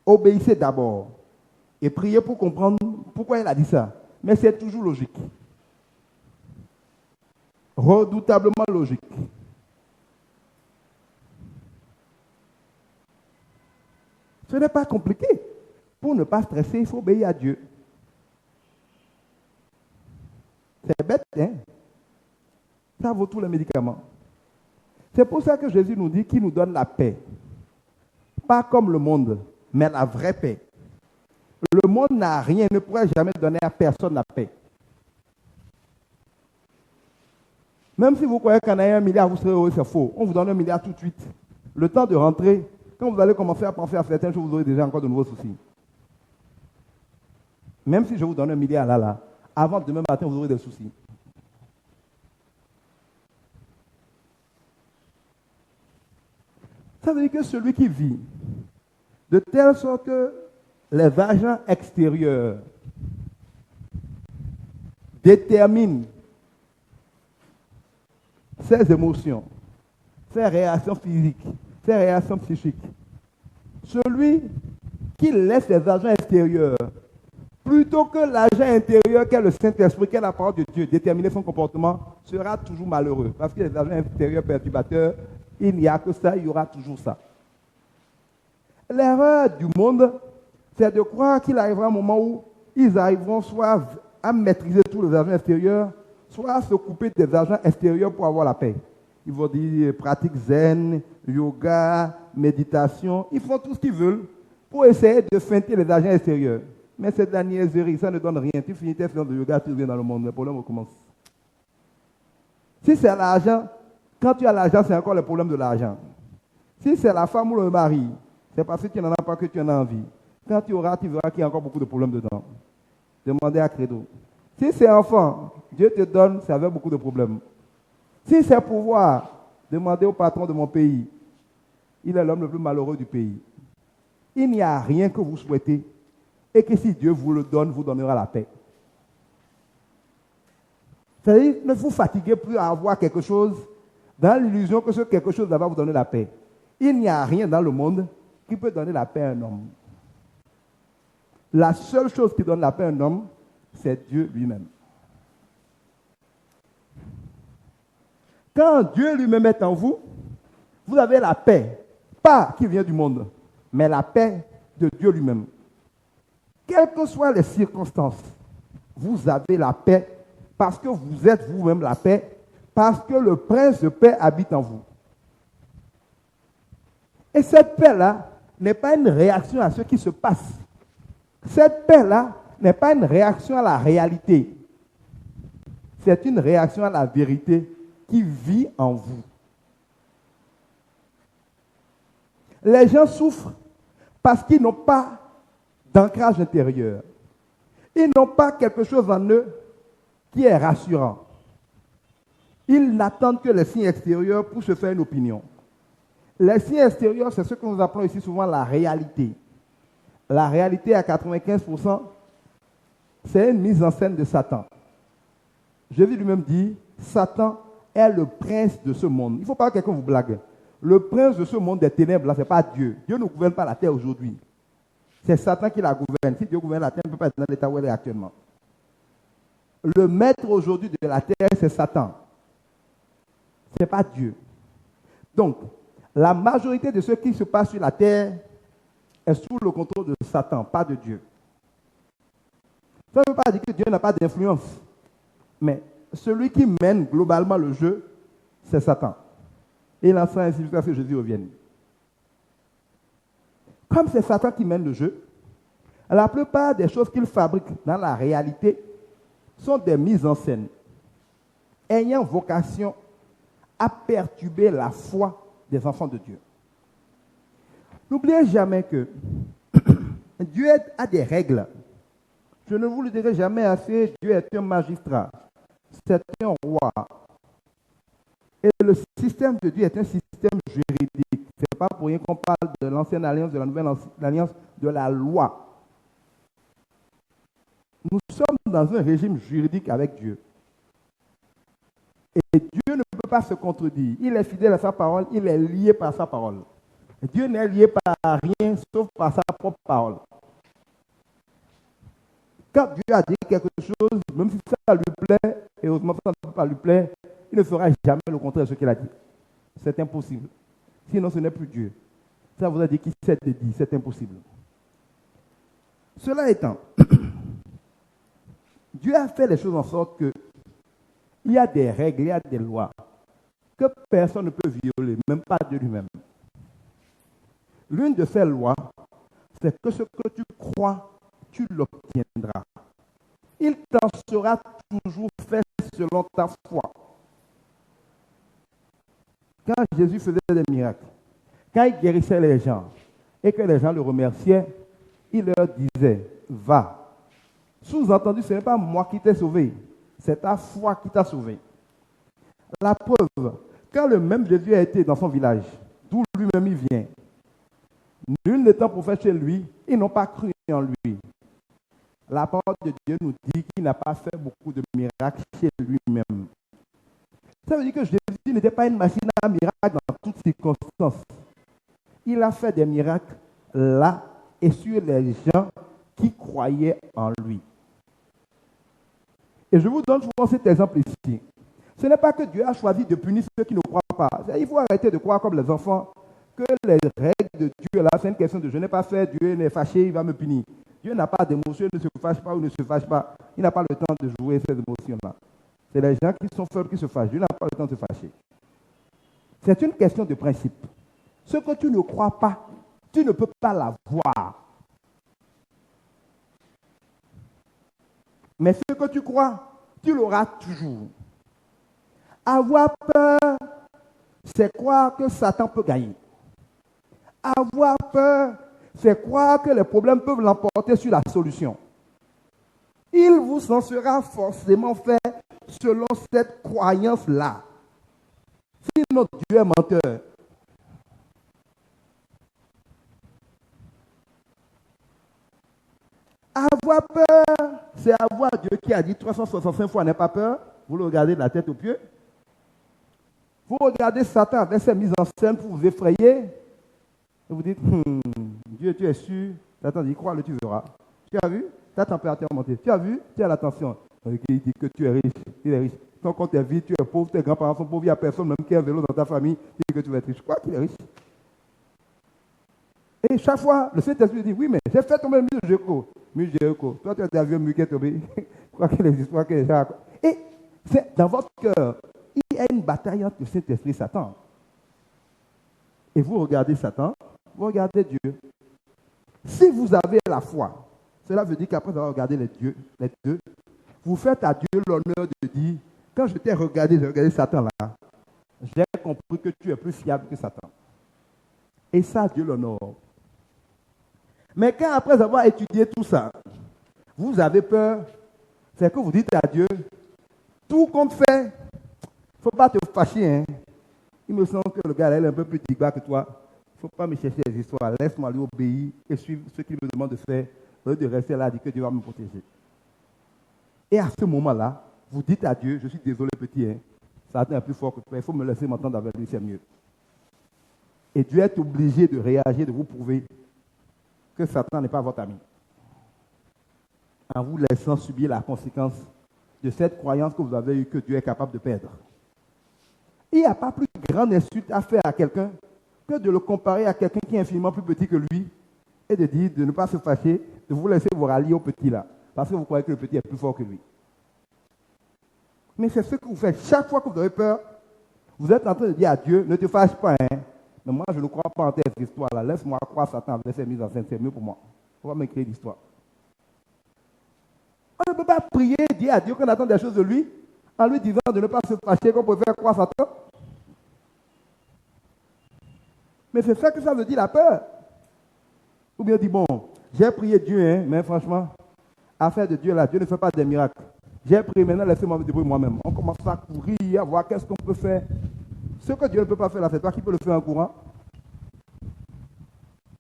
Obéissez d'abord. Et priez pour comprendre pourquoi il a dit ça. Mais c'est toujours logique. Redoutablement logique. Ce n'est pas compliqué. Pour ne pas stresser, il faut obéir à Dieu. C'est bête, hein? Ça vaut tous les médicaments. C'est pour ça que Jésus nous dit qu'il nous donne la paix. Pas comme le monde, mais la vraie paix. Le monde n'a rien, ne pourrait jamais donner à personne la paix. Même si vous croyez qu'en ayant 1 milliard, vous serez heureux, c'est faux. On vous donne 1 milliard tout de suite. Le temps de rentrer, quand vous allez commencer à penser à certaines choses, vous aurez déjà encore de nouveaux soucis. Même si je vous donne 1 milliard là, avant demain matin, vous aurez des soucis. Ça veut dire que celui qui vit de telle sorte que les agents extérieurs déterminent ses émotions, ses réactions physiques, ses réactions psychiques. Celui qui laisse les agents extérieurs, plutôt que l'agent intérieur qu'est le Saint-Esprit, qu'est la parole de Dieu, déterminer son comportement, sera toujours malheureux. Parce que les agents intérieurs perturbateurs, il n'y a que ça, il y aura toujours ça. L'erreur du monde, c'est de croire qu'il arrivera un moment où ils arriveront soit à maîtriser tous les agents extérieurs, soit à se couper des agents extérieurs pour avoir la paix. Ils vont dire pratique zen, yoga, méditation. Ils font tout ce qu'ils veulent pour essayer de feinter les agents extérieurs. Mais c'est de la niaiserie, ça ne donne rien. Tu finis tes séances de yoga, tu reviens dans le monde, le problème recommence. Si c'est l'argent, quand tu as l'argent, c'est encore le problème de l'argent. Si c'est la femme ou le mari, c'est parce que tu n'en as pas que tu en as envie. Quand tu auras, tu verras qu'il y a encore beaucoup de problèmes dedans. Demandez à Credo. Si c'est enfant, Dieu te donne, c'est avec beaucoup de problèmes. Si c'est pouvoir, demandez au patron de mon pays. Il est l'homme le plus malheureux du pays. Il n'y a rien que vous souhaitez et que si Dieu vous le donne, vous donnera la paix. C'est-à-dire, ne vous fatiguez plus à avoir quelque chose dans l'illusion que ce quelque chose va vous donner la paix. Il n'y a rien dans le monde qui peut donner la paix à un homme. La seule chose qui donne la paix à un homme, c'est Dieu lui-même. Quand Dieu lui-même est en vous, vous avez la paix, pas qui vient du monde, mais la paix de Dieu lui-même. Quelles que soient les circonstances, vous avez la paix parce que vous êtes vous-même la paix, parce que le prince de paix habite en vous. Et cette paix-là n'est pas une réaction à ce qui se passe. Cette paix-là n'est pas une réaction à la réalité. C'est une réaction à la vérité qui vit en vous. Les gens souffrent parce qu'ils n'ont pas d'ancrage intérieur. Ils n'ont pas quelque chose en eux qui est rassurant. Ils n'attendent que les signes extérieurs pour se faire une opinion. Les signes extérieurs, c'est ce que nous appelons ici souvent la réalité. La réalité, à 95%, c'est une mise en scène de Satan. Jésus lui-même dit, Satan est le prince de ce monde. Il ne faut pas que quelqu'un vous blague. Le prince de ce monde des ténèbres, là, ce n'est pas Dieu. Dieu ne gouverne pas la terre aujourd'hui. C'est Satan qui la gouverne. Si Dieu gouverne la terre, il ne peut pas être dans l'état où elle est actuellement. Le maître aujourd'hui de la terre, c'est Satan. Ce n'est pas Dieu. Donc, la majorité de ce qui se passe sur la terre est sous le contrôle de Satan, pas de Dieu. Ça ne veut pas dire que Dieu n'a pas d'influence. Mais celui qui mène globalement le jeu, c'est Satan. Et il en sera ainsi jusqu'à ce que Jésus revienne. Comme c'est Satan qui mène le jeu, la plupart des choses qu'il fabrique dans la réalité sont des mises en scène ayant vocation à perturber la foi des enfants de Dieu. N'oubliez jamais que Dieu a des règles. Je ne vous le dirai jamais assez, Dieu est un magistrat, c'est un roi. Et le système de Dieu est un système juridique. Ce n'est pas pour rien qu'on parle de l'ancienne alliance, de la nouvelle alliance, de la loi. Nous sommes dans un régime juridique avec Dieu. Et Dieu ne peut pas se contredire. Il est fidèle à sa parole, il est lié par sa parole. Dieu n'est lié par rien sauf par sa propre parole. Quand Dieu a dit quelque chose, même si ça lui plaît, et heureusement ça ne peut pas lui plaire, il ne fera jamais le contraire de ce qu'il a dit. C'est impossible. Sinon, ce n'est plus Dieu. Ça vous a dit qu'il s'est dit, c'est impossible. Cela étant, Dieu a fait les choses en sorte que il y a des règles, il y a des lois que personne ne peut violer, même pas Dieu lui-même. L'une de ces lois, c'est que ce que tu crois, tu l'obtiendras. Il t'en sera toujours fait selon ta foi. Quand Jésus faisait des miracles, quand il guérissait les gens et que les gens le remerciaient, il leur disait, va. Sous-entendu, ce n'est pas moi qui t'ai sauvé, c'est ta foi qui t'a sauvé. La preuve, quand le même Jésus a été dans son village, d'où lui-même il vient, nul n'étant prophète chez lui, ils n'ont pas cru en lui. La parole de Dieu nous dit qu'il n'a pas fait beaucoup de miracles chez lui-même. Ça veut dire que Jésus n'était pas une machine à miracles dans toutes circonstances. Il a fait des miracles là et sur les gens qui croyaient en lui. Et je vous donne souvent cet exemple ici. Ce n'est pas que Dieu a choisi de punir ceux qui ne croient pas. Il faut arrêter de croire comme les enfants que les règles de Dieu, là, c'est une question de je n'ai pas fait, Dieu n'est fâché, il va me punir. Dieu n'a pas d'émotion, il ne se fâche pas ou ne se fâche pas. Il n'a pas le temps de jouer ces émotions-là. C'est les gens qui sont faibles qui se fâchent. Dieu n'a pas le temps de se fâcher. C'est une question de principe. Ce que tu ne crois pas, tu ne peux pas l'avoir. Mais ce que tu crois, tu l'auras toujours. Avoir peur, c'est croire que Satan peut gagner. Avoir peur, c'est croire que les problèmes peuvent l'emporter sur la solution. Il vous en sera forcément fait selon cette croyance-là. Sinon, Dieu est menteur. Avoir peur, c'est avoir Dieu qui a dit 365 fois n'aie pas peur. Vous le regardez de la tête aux pieds. Vous regardez Satan avec ses mises en scène pour vous effrayer. Et vous dites, Dieu, tu es sûr? Satan dit, crois-le, tu verras. Tu as vu? Ta température a monté. Tu as vu? Tu as l'attention. Il dit que tu es riche. Il est riche. Ton compte est vide, tu es pauvre, tes grands-parents sont pauvres, il n'y a personne même qui a un vélo dans ta famille. Il dit que tu vas être riche. Je crois qu'il est riche. Et chaque fois, le Saint-Esprit dit, oui, mais j'ai fait tomber le mur de Jéricho. Mur de Jéricho. Toi, tu as un mur qui est tombé. Je crois qu'il y a des histoires que les gens... Et c'est dans votre cœur, il y a une bataille entre le Saint-Esprit et Satan. Et vous regardez Satan, vous regardez Dieu. Si vous avez la foi, cela veut dire qu'après avoir regardé les deux, vous faites à Dieu l'honneur de dire, quand je t'ai regardé, j'ai regardé Satan là, j'ai compris que tu es plus fiable que Satan. Et ça, Dieu l'honore. Mais quand après avoir étudié tout ça, vous avez peur, c'est que vous dites à Dieu, tout compte fait, il ne faut pas te fâcher. Hein. Il me semble que le gars là, il est un peu plus digba que toi. Il ne faut pas me chercher des histoires. Laisse-moi lui obéir et suivre ce qu'il me demande de faire, au lieu de rester là et dire que Dieu va me protéger. Et à ce moment-là, vous dites à Dieu, je suis désolé petit, hein, Satan est plus fort que toi, il faut me laisser m'entendre avec lui, c'est mieux. Et Dieu est obligé de réagir, de vous prouver que Satan n'est pas votre ami. En vous laissant subir la conséquence de cette croyance que vous avez eue que Dieu est capable de perdre. Il n'y a pas plus grande insulte à faire à quelqu'un que de le comparer à quelqu'un qui est infiniment plus petit que lui et de dire de ne pas se fâcher, de vous laisser vous rallier au petit là, parce que vous croyez que le petit est plus fort que lui. Mais c'est ce que vous faites. Chaque fois que vous avez peur, vous êtes en train de dire à Dieu, ne te fâche pas, hein. Mais moi, je ne crois pas en telle histoire-là. Laisse-moi croire Satan avec ses mises en scène, c'est mieux pour moi. On va m'écrire l'histoire. On ne peut pas prier, dire à Dieu qu'on attend des choses de lui, en lui disant de ne pas se fâcher, qu'on peut faire croire Satan. Mais c'est ça que ça veut dire, la peur. Ou bien dit, bon, j'ai prié Dieu, hein, mais franchement, affaire de Dieu là, Dieu ne fait pas des miracles. J'ai prié, maintenant laissez-moi me débrouiller moi-même. On commence à courir, à voir qu'est-ce qu'on peut faire. Ce que Dieu ne peut pas faire là, c'est toi qui peux le faire en courant.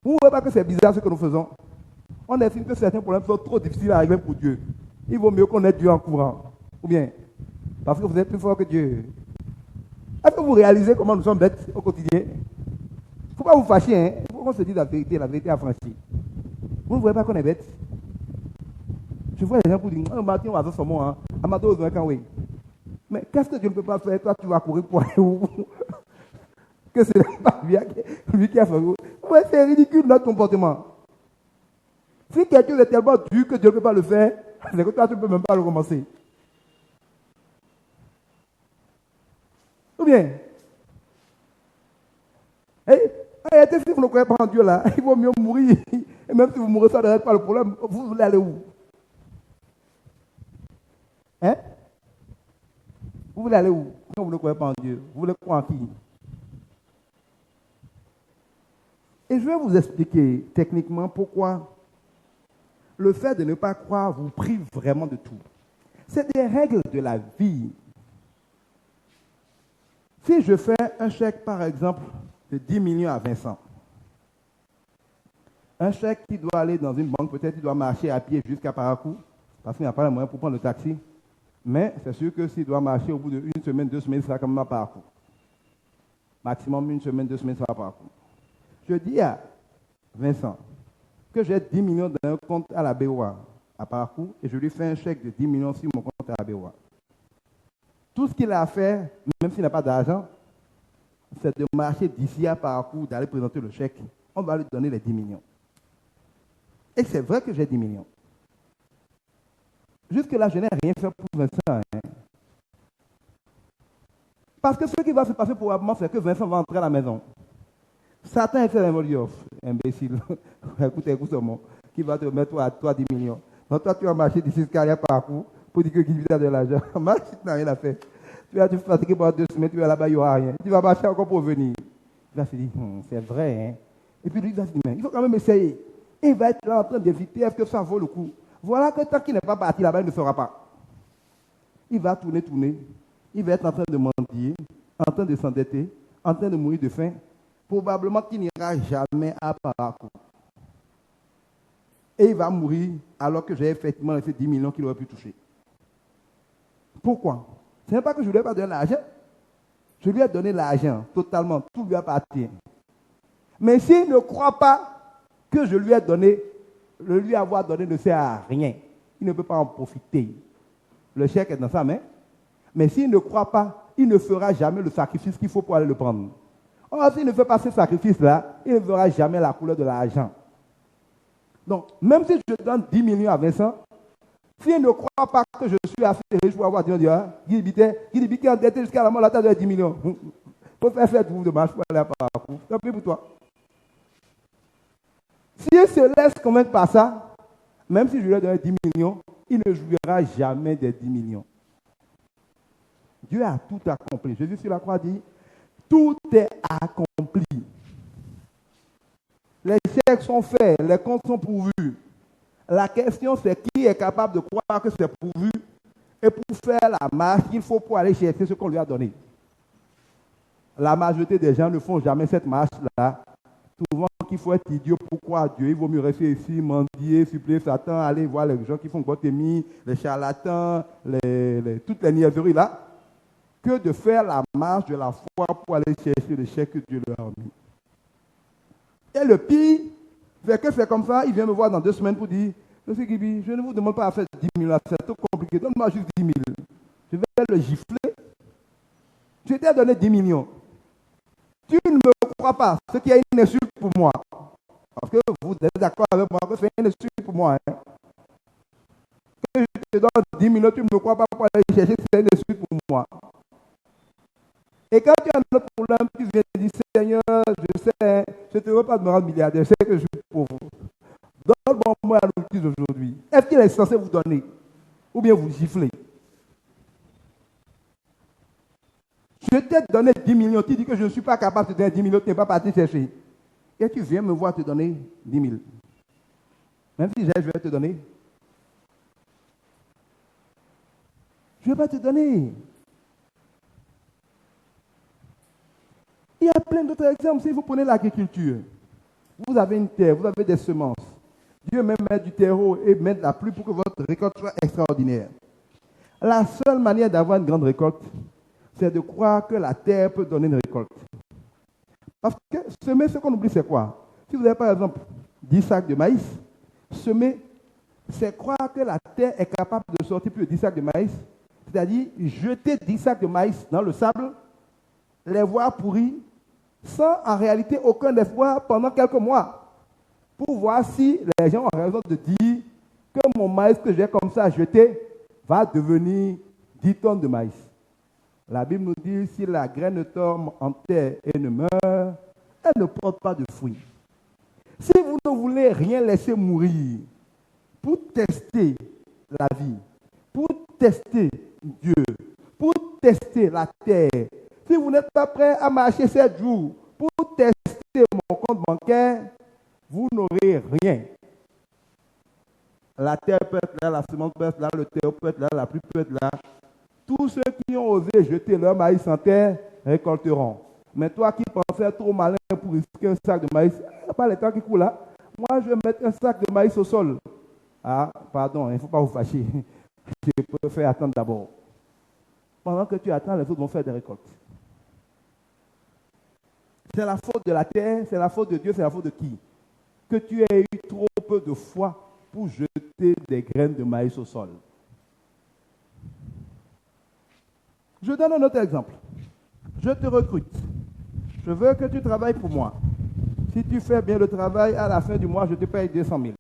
Vous ne voyez pas que c'est bizarre ce que nous faisons? On estime que certains problèmes sont trop difficiles à régler pour Dieu. Il vaut mieux qu'on ait Dieu en courant. Ou bien, parce que vous êtes plus fort que Dieu. Est-ce que vous réalisez comment nous sommes bêtes au quotidien? Il ne faut pas vous fâcher, hein? Il faut qu'on se dise la vérité affranchie. Vous ne voyez pas qu'on est bête? Je vois les gens qui disent, Martin, on va faire son mot, hein. Amado, oui. Mais qu'est-ce que Dieu ne peut pas faire? Toi, tu vas courir pour aller où? Que ce n'est pas lui qui a fait. Ouais, c'est ridicule notre comportement. Si quelque chose est tellement dur que Dieu ne peut pas le faire, c'est que toi, tu ne peux même pas le commencer. Ou bien, si vous ne croyez pas en Dieu là, il vaut mieux mourir. Et même si vous mourrez, ça ne reste pas le problème. Vous voulez aller où? Hein? Vous voulez aller où? Quand vous ne croyez pas en Dieu, vous voulez croire en qui? Et je vais vous expliquer techniquement pourquoi le fait de ne pas croire vous prive vraiment de tout. C'est des règles de la vie. Si je fais un chèque, par exemple, de 10 millions à Vincent, un chèque qui doit aller dans une banque, peut-être il doit marcher à pied jusqu'à Parakou, parce qu'il n'y a pas les moyens pour prendre le taxi, mais c'est sûr que s'il doit marcher au bout d'une semaine, 2 semaines, il sera quand même à Parakou. Maximum 1 semaine, 2 semaines, il sera à Parakou. Je dis à Vincent que j'ai 10 millions dans un compte à la BOA, à Parakou, et je lui fais un chèque de 10 millions sur mon compte à la BOA. Tout ce qu'il a à faire, même s'il n'a pas d'argent, c'est de marcher d'ici à Parakou, d'aller présenter le chèque. On va lui donner les 10 millions. Et c'est vrai que j'ai 10 millions. Jusque-là, je n'ai rien fait pour Vincent. Hein. Parce que ce qui va se passer probablement, c'est que Vincent va entrer à la maison. Satan est un imbécile. écoute ce mot. Qui va te mettre à toi 10 millions. Donc toi, tu vas marcher d'ici carrière Parakou pour dire qu'il a de l'argent. Marche, tu n'as rien à faire. Tu vas te fatiguer pendant 2 semaines, tu vas là-bas, il n'y aura rien. Tu vas marcher encore pour venir. Il va se dire, c'est vrai. Hein? Et puis lui, il va se dire, mais il faut quand même essayer. Et il va être là en train d'éviter, est-ce que ça vaut le coup? Voilà que tant qu'il n'est pas parti là-bas, il ne saura pas. Il va tourner. Il va être en train de mendier, en train de s'endetter, en train de mourir de faim. Probablement qu'il n'ira jamais à Parakou. Et il va mourir alors que j'ai effectivement laissé 10 millions qu'il aurait pu toucher. Pourquoi? Ce n'est pas que je ne lui ai pas donné l'argent. Je lui ai donné l'argent totalement. Tout lui appartient. Mais s'il ne croit pas que je lui ai donné, le lui avoir donné ne sert à rien. Il ne peut pas en profiter. Le chèque est dans sa main. Mais s'il ne croit pas, il ne fera jamais le sacrifice qu'il faut pour aller le prendre. Or, s'il ne fait pas ce sacrifice-là, il ne verra jamais la couleur de l'argent. Donc, même si je donne 10 millions à Vincent, s'il ne croit pas que je suis assez riche pour avoir dit, Guy est endetté jusqu'à la mort, la taille de 10 millions. Il faut faire de vous de marche pour aller à Parakou. Tant pis pour toi. S'il se laisse convaincre par ça, même si je lui ai donné 10 millions, il ne jouira jamais des 10 millions. Dieu a tout accompli. Jésus sur la croix dit, tout est accompli. Les chèques sont faits, les comptes sont pourvus. La question, c'est qui est capable de croire que c'est pourvu et pour faire la marche, il faut pour aller chercher ce qu'on lui a donné. La majorité des gens ne font jamais cette marche-là. Souvent, qu'il faut être idiot pour croire à Dieu. Il vaut mieux rester ici, mendier, suppléer Satan, aller voir les gens qui font Gotémie, les charlatans, toutes les niaiseries là, que de faire la marche de la foi pour aller chercher le chèque que Dieu leur a mis. Et le pire, c'est que c'est comme ça, il vient me voir dans 2 semaines pour dire, Monsieur Gibi, je ne vous demande pas à faire 10 000, c'est trop compliqué, donne-moi juste 10 000. Je vais le gifler. Je t'ai donné 10 millions. Tu ne me crois pas, ce qui est une insulte pour moi. Parce que vous êtes d'accord avec moi que c'est un excuse pour moi. Hein. Que je te donne 10 minutes, tu ne me crois pas pour aller chercher, c'est un excuse pour moi. Et quand tu as un autre problème, tu viens et dis Seigneur, je sais, je ne te veux pas de me rendre milliardaire, je sais que je suis pauvre. Donne-moi à l'outil aujourd'hui. Est-ce qu'il est censé vous donner? Ou bien vous gifler? Je t'ai donné 10 millions, tu dis que je ne suis pas capable de te donner 10 millions, tu n'es pas parti chercher. Et tu viens me voir te donner 10 000. Même si je vais te donner. Je ne vais pas te donner. Il y a plein d'autres exemples. Si vous prenez l'agriculture, vous avez une terre, vous avez des semences. Dieu même met du terreau et met de la pluie pour que votre récolte soit extraordinaire. La seule manière d'avoir une grande récolte, c'est de croire que la terre peut donner une récolte. Parce que semer, ce qu'on oublie, c'est quoi? Si vous avez par exemple 10 sacs de maïs, semer, c'est croire que la terre est capable de sortir plus de 10 sacs de maïs, c'est-à-dire jeter 10 sacs de maïs dans le sable, les voir pourrir, sans en réalité aucun espoir pendant quelques mois, pour voir si les gens ont raison de dire que mon maïs que j'ai comme ça jeté va devenir 10 tonnes de maïs. La Bible nous dit, si la graine tombe en terre et ne meurt, elle ne porte pas de fruits. Si vous ne voulez rien laisser mourir, pour tester la vie, pour tester Dieu, pour tester la terre, si vous n'êtes pas prêt à marcher 7 jours pour tester mon compte bancaire, vous n'aurez rien. La terre peut être là, la semence peut être là, le terreau peut être là, la pluie peut être là. Tous ceux qui ont osé jeter leur maïs en terre récolteront. Mais toi qui pensais trop malin pour risquer un sac de maïs, il n'y a pas le temps qui coule là. Moi, je vais mettre un sac de maïs au sol. Ah, pardon, il ne faut pas vous fâcher. Je préfère attendre d'abord. Pendant que tu attends, les autres vont faire des récoltes. C'est la faute de la terre, c'est la faute de Dieu, c'est la faute de qui? Que tu aies eu trop peu de foi pour jeter des graines de maïs au sol. Je donne un autre exemple. Je te recrute. Je veux que tu travailles pour moi. Si tu fais bien le travail, à la fin du mois, je te paye 200 000.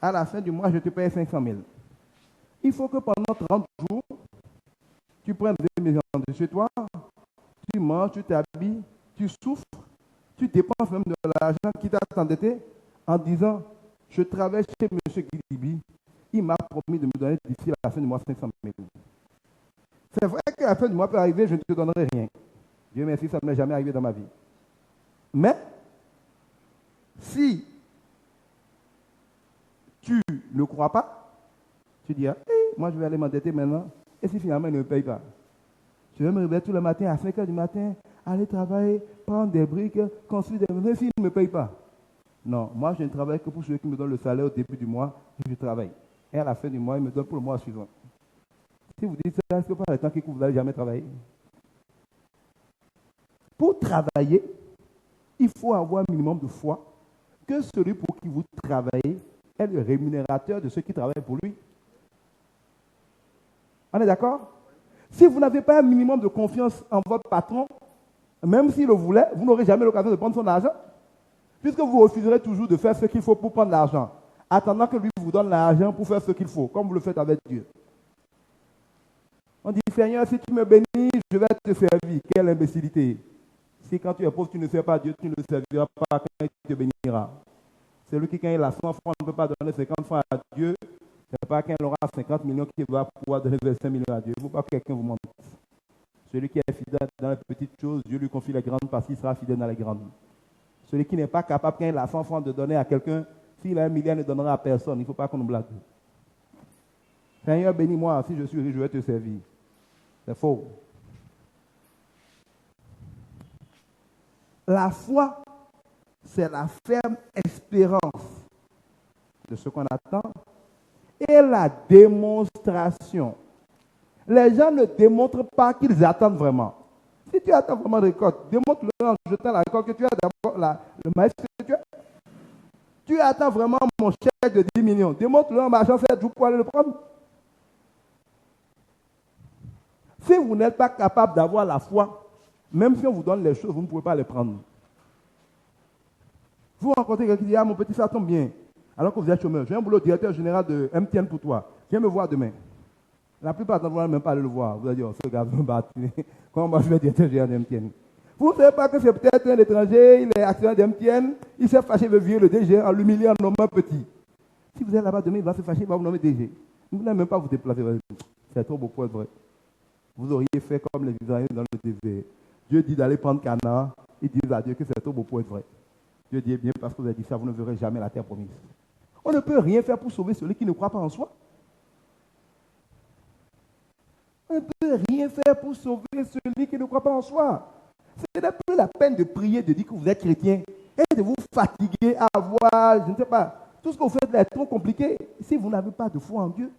À la fin du mois, je te paye 500 000. Il faut que pendant 30 jours, tu prennes 2 millions de chez toi, tu manges, tu t'habilles, tu souffres, tu dépenses même de l'argent qui t'a endetté en disant, je travaille chez M. Guilibi, il m'a promis de me donner d'ici la fin du mois 500 000. C'est vrai que la fin du mois peut arriver, je ne te donnerai rien. Dieu merci, ça ne m'est jamais arrivé dans ma vie. Mais, si tu ne crois pas, tu dis, moi je vais aller m'endetter maintenant, et si finalement il ne me paye pas, je vais me réveiller tous les matins à 5 h du matin, aller travailler, prendre des briques, construire des maisons, s'il ne me paye pas. Non, moi je ne travaille que pour ceux qui me donnent le salaire au début du mois, et je travaille. Et à la fin du mois, ils me donnent pour le mois suivant. Si vous dites ça, est-ce que par le temps que vous n'allez jamais travailler? Pour travailler, il faut avoir un minimum de foi que celui pour qui vous travaillez est le rémunérateur de ceux qui travaillent pour lui. On est d'accord? Si vous n'avez pas un minimum de confiance en votre patron, même s'il le voulait, vous n'aurez jamais l'occasion de prendre son argent, puisque vous refuserez toujours de faire ce qu'il faut pour prendre l'argent, attendant que lui vous donne l'argent pour faire ce qu'il faut, comme vous le faites avec Dieu. On dit, Seigneur, si tu me bénis, je vais te servir. Quelle imbécilité! Si quand tu es pauvre, tu ne sers pas Dieu, tu ne le serviras pas quand il te bénira. Celui qui, quand il a 100 francs, ne peut pas donner 50 francs à Dieu, ce n'est pas quand il aura 50 millions qu'il va pouvoir donner 25 millions à Dieu. Il ne faut pas que quelqu'un vous montre. Celui qui est fidèle dans les petites choses, Dieu lui confie les grandes parce qu'il sera fidèle dans les grandes. Celui qui n'est pas capable, quand il a 100 francs, de donner à quelqu'un, s'il a 1 milliard, ne donnera à personne. Il ne faut pas qu'on nous blague. Seigneur, bénis-moi, si je suis riche, je vais te servir. C'est faux. La foi, c'est la ferme espérance de ce qu'on attend et la démonstration. Les gens ne démontrent pas qu'ils attendent vraiment. Si tu attends vraiment la récolte, démontre-le en jetant la récolte que tu as d'abord, le maïs que tu as. Tu attends vraiment mon chèque de 10 millions. Démontre-le en marchant 7 jours pour aller le prendre. Si vous n'êtes pas capable d'avoir la foi, même si on vous donne les choses, vous ne pouvez pas les prendre. Vous rencontrez quelqu'un qui dit, ah, mon petit, ça tombe bien. Alors que vous êtes chômeur. J'ai un boulot directeur général de MTN pour toi. Viens me voir demain. La plupart d'entre vous n'allez même pas aller le voir. Vous allez dire, oh, ce gars veut me battre. Comment moi je vais directeur général de MTN? Vous ne savez pas que c'est peut-être un étranger, il est actionnaire de MTN, il s'est fâché, il veut virer le DG en l'humiliant, en nommant petit. Si vous êtes là-bas demain, il va se fâcher, il va vous nommer DG. Vous n'allez même pas vous déplacer. C'est trop beau pour être vrai. Vous auriez fait comme les Israéliens dans le désert. Dieu dit d'aller prendre Canaan. Ils disent à Dieu que c'est trop beau pour être vrai. Dieu dit, bien parce que vous avez dit ça, vous ne verrez jamais la terre promise. On ne peut rien faire pour sauver celui qui ne croit pas en soi. On ne peut rien faire pour sauver celui qui ne croit pas en soi. Ce n'est plus la peine de prier, de dire que vous êtes chrétien et de vous fatiguer à avoir, je ne sais pas, tout ce que vous faites là est trop compliqué si vous n'avez pas de foi en Dieu.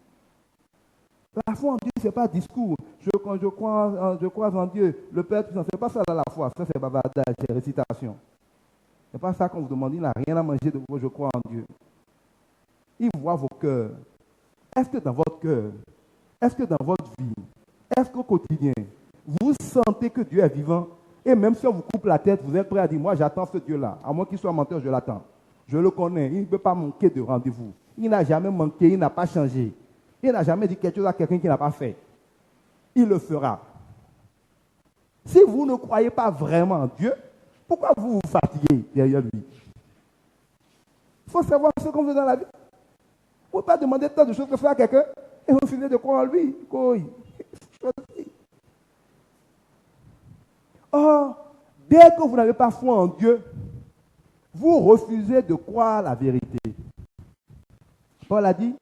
La foi en Dieu, ce n'est pas discours. Je crois en Dieu, le Père Tout-Puissant. Ce n'est pas ça la foi. Ça, c'est bavardage, c'est récitation. Ce n'est pas ça qu'on vous demande. Il n'a rien à manger de vous, je crois en Dieu. Il voit vos cœurs. Est-ce que dans votre cœur, est-ce que dans votre vie, est-ce qu'au quotidien, vous sentez que Dieu est vivant? Et même si on vous coupe la tête, vous êtes prêt à dire, moi j'attends ce Dieu-là. À moins qu'il soit menteur, je l'attends. Je le connais. Il ne peut pas manquer de rendez-vous. Il n'a jamais manqué, il n'a pas changé. Il n'a jamais dit quelque chose à quelqu'un qui n'a pas fait. Il le fera. Si vous ne croyez pas vraiment en Dieu, pourquoi vous vous fatiguez derrière lui? Il faut savoir ce qu'on veut dans la vie. Vous ne pouvez pas demander tant de choses que faire à quelqu'un et refuser de croire en lui. Or, dès que vous n'avez pas foi en Dieu, vous refusez de croire la vérité. Paul a dit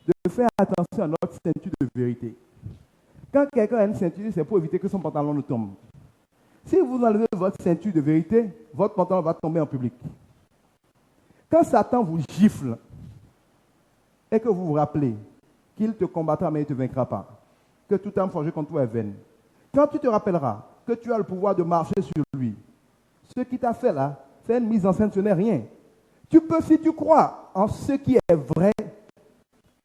de faire attention à notre ceinture de vérité. Quand quelqu'un a une ceinture, c'est pour éviter que son pantalon ne tombe. Si vous enlevez votre ceinture de vérité, votre pantalon va tomber en public. Quand Satan vous gifle et que vous vous rappelez qu'il te combattra mais il ne te vaincra pas, que toute âme forgée contre toi est vaine, quand tu te rappelleras que tu as le pouvoir de marcher sur lui, ce qui t'a fait là, c'est une mise en scène, ce n'est rien. Tu peux, si tu crois en ce qui est vrai,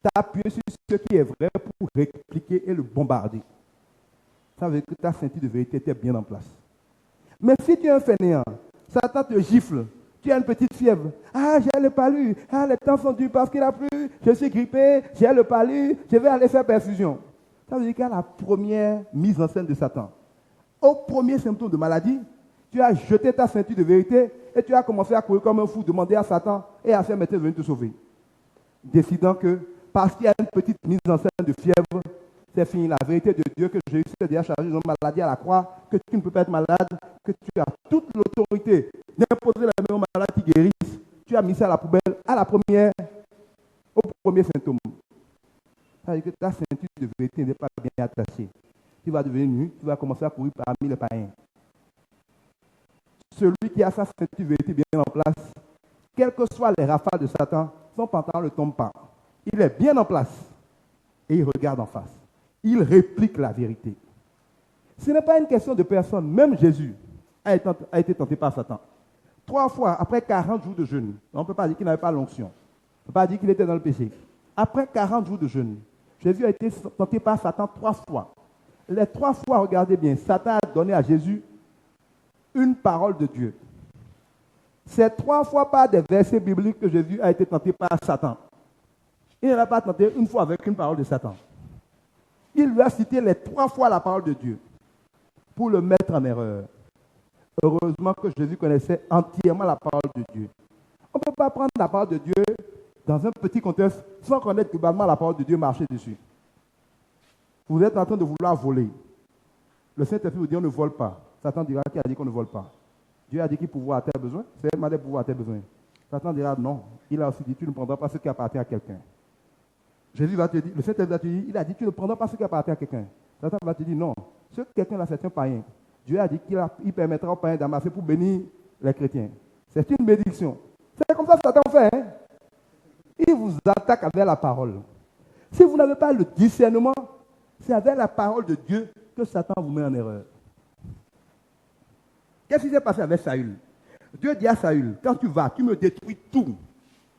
t'appuyer sur ce qui est vrai pour répliquer et le bombarder. Ça veut dire que ta ceinture de vérité était bien en place. Mais si tu es un fainéant, Satan te gifle, tu as une petite fièvre. Ah, j'ai le palu. Ah, les temps sont durs parce qu'il a plu. Je suis grippé, j'ai le palu. Je vais aller faire perfusion. Ça veut dire qu'à la première mise en scène de Satan, au premier symptôme de maladie, tu as jeté ta ceinture de vérité et tu as commencé à courir comme un fou, demander à Satan et à faire mettre venir te sauver. Décidant que, parce qu'il y a une petite mise en scène de fièvre, c'est fini. La vérité de Dieu que Jésus a déjà chargé d'une maladie à la croix, que tu ne peux pas être malade, que tu as toute l'autorité d'imposer la main aux malades qui guérissent. Tu as mis ça à la poubelle au premier symptôme. Ça veut dire que ta ceinture de vérité n'est pas bien attachée. Tu vas devenir nu, tu vas commencer à courir parmi les païens. Celui qui a sa ceinture de vérité bien en place, quelles que soient les rafales de Satan, son pantalon ne tombe pas. Il est bien en place et il regarde en face. Il réplique la vérité. Ce n'est pas une question de personne. Même Jésus a été tenté par Satan. 3 fois, après 40 jours de jeûne, on ne peut pas dire qu'il n'avait pas l'onction. On ne peut pas dire qu'il était dans le péché. Après 40 jours de jeûne, Jésus a été tenté par Satan 3 fois. Les 3 fois, regardez bien, Satan a donné à Jésus une parole de Dieu. C'est 3 fois par des versets bibliques que Jésus a été tenté par Satan. Il ne l'a pas tenté une fois avec une parole de Satan. Il lui a cité les 3 fois la parole de Dieu pour le mettre en erreur. Heureusement que Jésus connaissait entièrement la parole de Dieu. On ne peut pas prendre la parole de Dieu dans un petit contexte sans connaître globalement la parole de Dieu, marcher dessus. Vous êtes en train de vouloir voler. Le Saint-Esprit vous dit on ne vole pas. Satan dira qui a dit qu'on ne vole pas. Dieu a dit qu'il pourvoit à tes besoins. C'est elle qui pourvoit à tes besoins. Satan dira non. Il a aussi dit tu ne prendras pas ce qui appartient à quelqu'un. Jésus va te dire, le Saint-Esprit va te dire, il a dit tu ne prendras pas ce qui appartient à quelqu'un. Satan va te dire non. Ce quelqu'un-là, c'est un païen. Dieu a dit qu'il permettra aux païens d'amasser pour bénir les chrétiens. C'est une bénédiction. C'est comme ça que Satan fait. Hein? Il vous attaque avec la parole. Si vous n'avez pas le discernement, c'est avec la parole de Dieu que Satan vous met en erreur. Qu'est-ce qui s'est passé avec Saül? Dieu dit à Saül, quand tu vas, tu me détruis tout.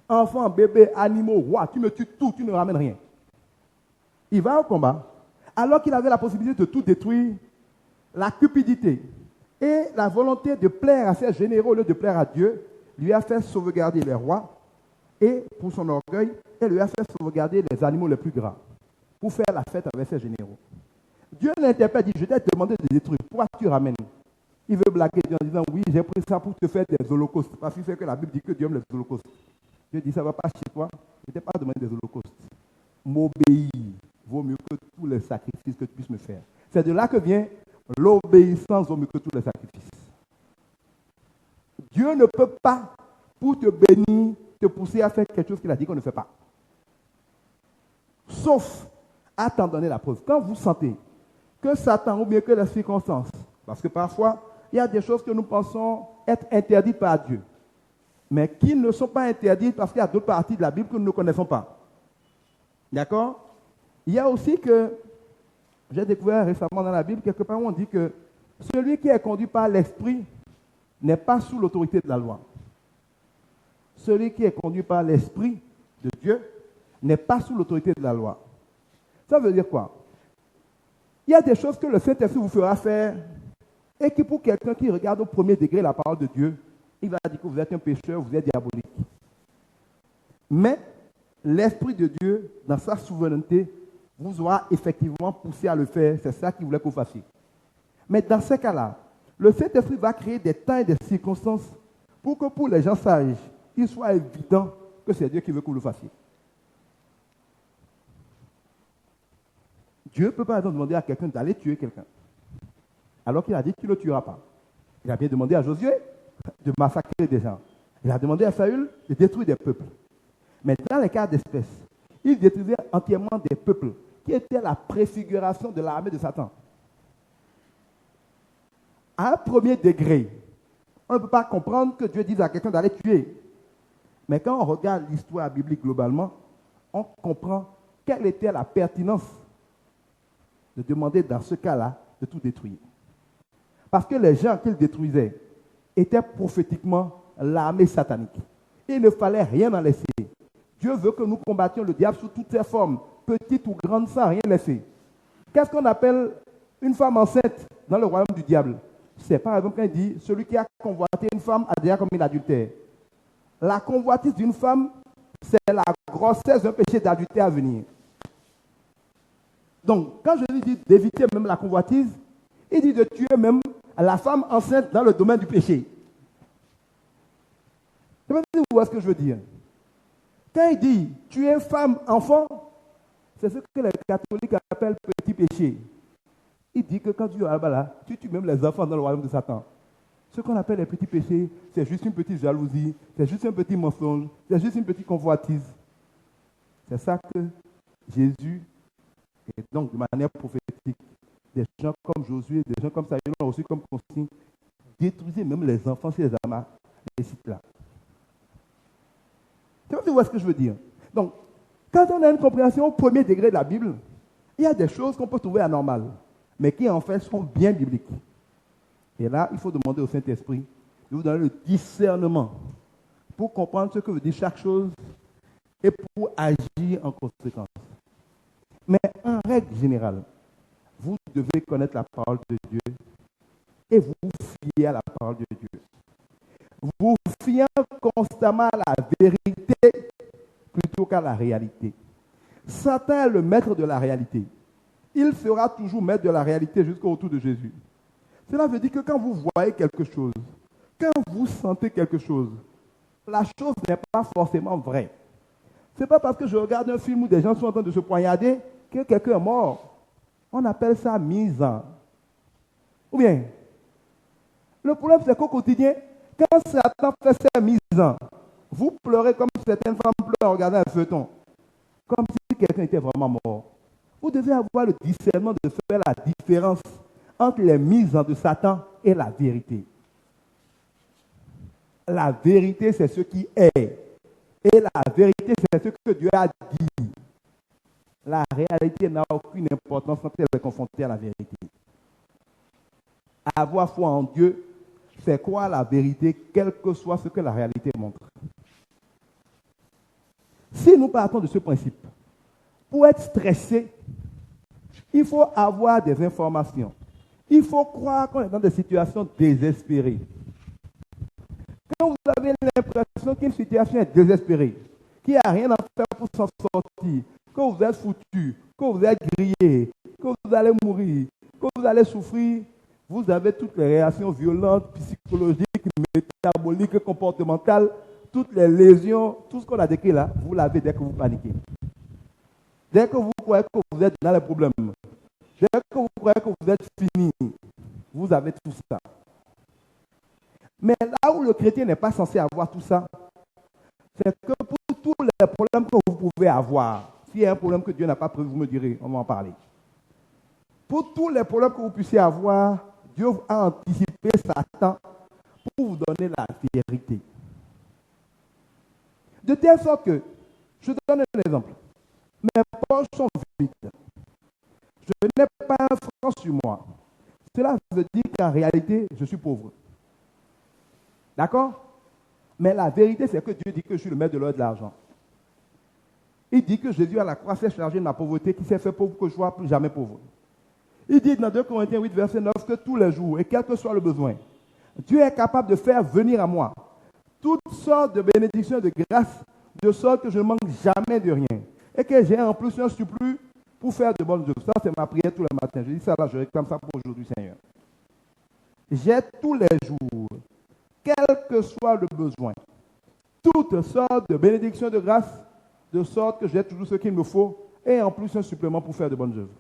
Enfants, bébés, animaux, rois, tu me tues tout, tu ne ramènes rien. Il va au combat. Alors qu'il avait la possibilité de tout détruire, la cupidité et la volonté de plaire à ses généraux au lieu de plaire à Dieu lui a fait sauvegarder les rois et pour son orgueil, et lui a fait sauvegarder les animaux les plus gras pour faire la fête avec ses généraux. Dieu l'interpelle, dit, je t'ai demandé de détruire, pourquoi tu ramènes? Il veut blaguer Dieu en disant, oui, j'ai pris ça pour te faire des holocaustes, parce qu'il fait que la Bible dit que Dieu aime les holocaustes. Dieu dit, ça ne va pas chez toi, je ne t'ai pas demandé des holocaustes. M'obéir vaut mieux que tous les sacrifices que tu puisses me faire. C'est de là que vient l'obéissance vaut mieux que tous les sacrifices. Dieu ne peut pas, pour te bénir, te pousser à faire quelque chose qu'il a dit qu'on ne fait pas. Sauf à t'en donner la preuve. Quand vous sentez que Satan ou bien que les circonstances, parce que parfois, il y a des choses que nous pensons être interdites par Dieu, mais qui ne sont pas interdites parce qu'il y a d'autres parties de la Bible que nous ne connaissons pas. D'accord? Il y a aussi que, j'ai découvert récemment dans la Bible, quelque part où on dit que celui qui est conduit par l'Esprit n'est pas sous l'autorité de la loi. Celui qui est conduit par l'Esprit de Dieu n'est pas sous l'autorité de la loi. Ça veut dire quoi? Il y a des choses que le Saint-Esprit vous fera faire et qui, pour quelqu'un qui regarde au premier degré la parole de Dieu, il va dire que vous êtes un pécheur, vous êtes diabolique. Mais l'Esprit de Dieu, dans sa souveraineté, vous aura effectivement poussé à le faire. C'est ça qu'il voulait que vous fassiez. Mais dans ces cas-là, le Saint-Esprit va créer des temps et des circonstances pour que pour les gens sages, il soit évident que c'est Dieu qui veut que vous le fassiez. Dieu ne peut pas demander à quelqu'un d'aller tuer quelqu'un, alors qu'il a dit qu'il ne le tuera pas. Il a bien demandé à Josué de massacrer des gens. Il a demandé à Saül de détruire des peuples. Mais dans les cas d'espèce, il détruisait entièrement des peuples qui étaient la préfiguration de l'armée de Satan. À un premier degré, on ne peut pas comprendre que Dieu dise à quelqu'un d'aller tuer. Mais quand on regarde l'histoire biblique globalement, on comprend quelle était la pertinence de demander dans ce cas-là de tout détruire. Parce que les gens qu'il détruisait étaient prophétiquement l'armée satanique. Il ne fallait rien en laisser. Dieu veut que nous combattions le diable sous toutes ses formes, petites ou grandes, sans rien laisser. Qu'est-ce qu'on appelle une femme enceinte dans le royaume du diable? C'est par exemple quand il dit, celui qui a convoité une femme a déjà commis l'adultère. La convoitise d'une femme, c'est la grossesse d'un péché d'adultère à venir. Donc, quand je lui dis d'éviter même la convoitise, il dit de tuer même la femme enceinte dans le domaine du péché. Je ne sais pas si vous voyez ce que je veux dire. Quand il dit tuer femme, enfant, c'est ce que les catholiques appellent petit péché. Il dit que quand tu es là, tu tues même les enfants dans le royaume de Satan. Ce qu'on appelle les petits péchés, c'est juste une petite jalousie, c'est juste un petit mensonge, c'est juste une petite convoitise. C'est ça que Jésus, et donc de manière prophétique, des gens comme Josué, des gens comme Saül ont reçu comme consigne, détruisaient même les enfants si les amas, les sites là. Tu vois ce que je veux dire? Donc, quand on a une compréhension au premier degré de la Bible, il y a des choses qu'on peut trouver anormales, mais qui en fait sont bien bibliques. Et là, il faut demander au Saint-Esprit de vous donner le discernement pour comprendre ce que veut dire chaque chose et pour agir en conséquence. Mais en règle générale, vous devez connaître la parole de Dieu et vous fier à la parole de Dieu. Vous fiant constamment à la vérité plutôt qu'à la réalité. Satan est le maître de la réalité. Il sera toujours maître de la réalité jusqu'au retour de Jésus. Cela veut dire que quand vous voyez quelque chose, quand vous sentez quelque chose, la chose n'est pas forcément vraie. Ce n'est pas parce que je regarde un film où des gens sont en train de se poignarder que quelqu'un est mort. On appelle ça mise en. Ou bien, le problème c'est qu'au quotidien, quand Satan fait sa mise en, vous pleurez comme certaines femmes pleurent en regardant un feuilleton, comme si quelqu'un était vraiment mort. Vous devez avoir le discernement de faire la différence entre les mises en de Satan et la vérité. La vérité, c'est ce qui est. Et la vérité, c'est ce que Dieu a dit. La réalité n'a aucune importance quand elle est confrontée à la vérité. Avoir foi en Dieu, c'est croire la vérité, quel que soit ce que la réalité montre. Si nous partons de ce principe, pour être stressé, il faut avoir des informations. Il faut croire qu'on est dans des situations désespérées. Quand vous avez l'impression qu'une situation est désespérée, qu'il n'y a rien à faire pour s'en sortir, que vous êtes foutu, que vous êtes grillé, que vous allez mourir, que vous allez souffrir, vous avez toutes les réactions violentes, psychologiques, métaboliques, comportementales, toutes les lésions, tout ce qu'on a décrit là, vous l'avez dès que vous paniquez. Dès que vous croyez que vous êtes dans les problèmes, dès que vous croyez que vous êtes fini, vous avez tout ça. Mais là où le chrétien n'est pas censé avoir tout ça, c'est que pour tous les problèmes que vous pouvez avoir, s'il y a un problème que Dieu n'a pas prévu, vous me direz, on va en parler. Pour tous les problèmes que vous puissiez avoir, Dieu a anticipé Satan pour vous donner la vérité. De telle sorte que, je te donne un exemple, mes poches sont vides. Je n'ai pas un franc sur moi. Cela veut dire qu'en réalité, je suis pauvre. D'accord? Mais la vérité, c'est que Dieu dit que je suis le maître de l'or et de l'argent. Il dit que Jésus à la croix s'est chargé de ma pauvreté, qui s'est fait pauvre que je ne sois plus jamais pauvre. Il dit dans 2 Corinthiens 8, verset 9, que tous les jours, et quel que soit le besoin, Dieu est capable de faire venir à moi toutes sortes de bénédictions, de grâces, de sorte que je ne manque jamais de rien. Et que j'ai en plus un surplus pour faire de bonnes œuvres. Ça, c'est ma prière tous les matins. Je dis ça là, je réclame ça pour aujourd'hui, Seigneur. J'ai tous les jours, quel que soit le besoin, toutes sortes de bénédictions, de grâces, de sorte que j'ai toujours ce qu'il me faut, et en plus un supplément pour faire de bonnes œuvres.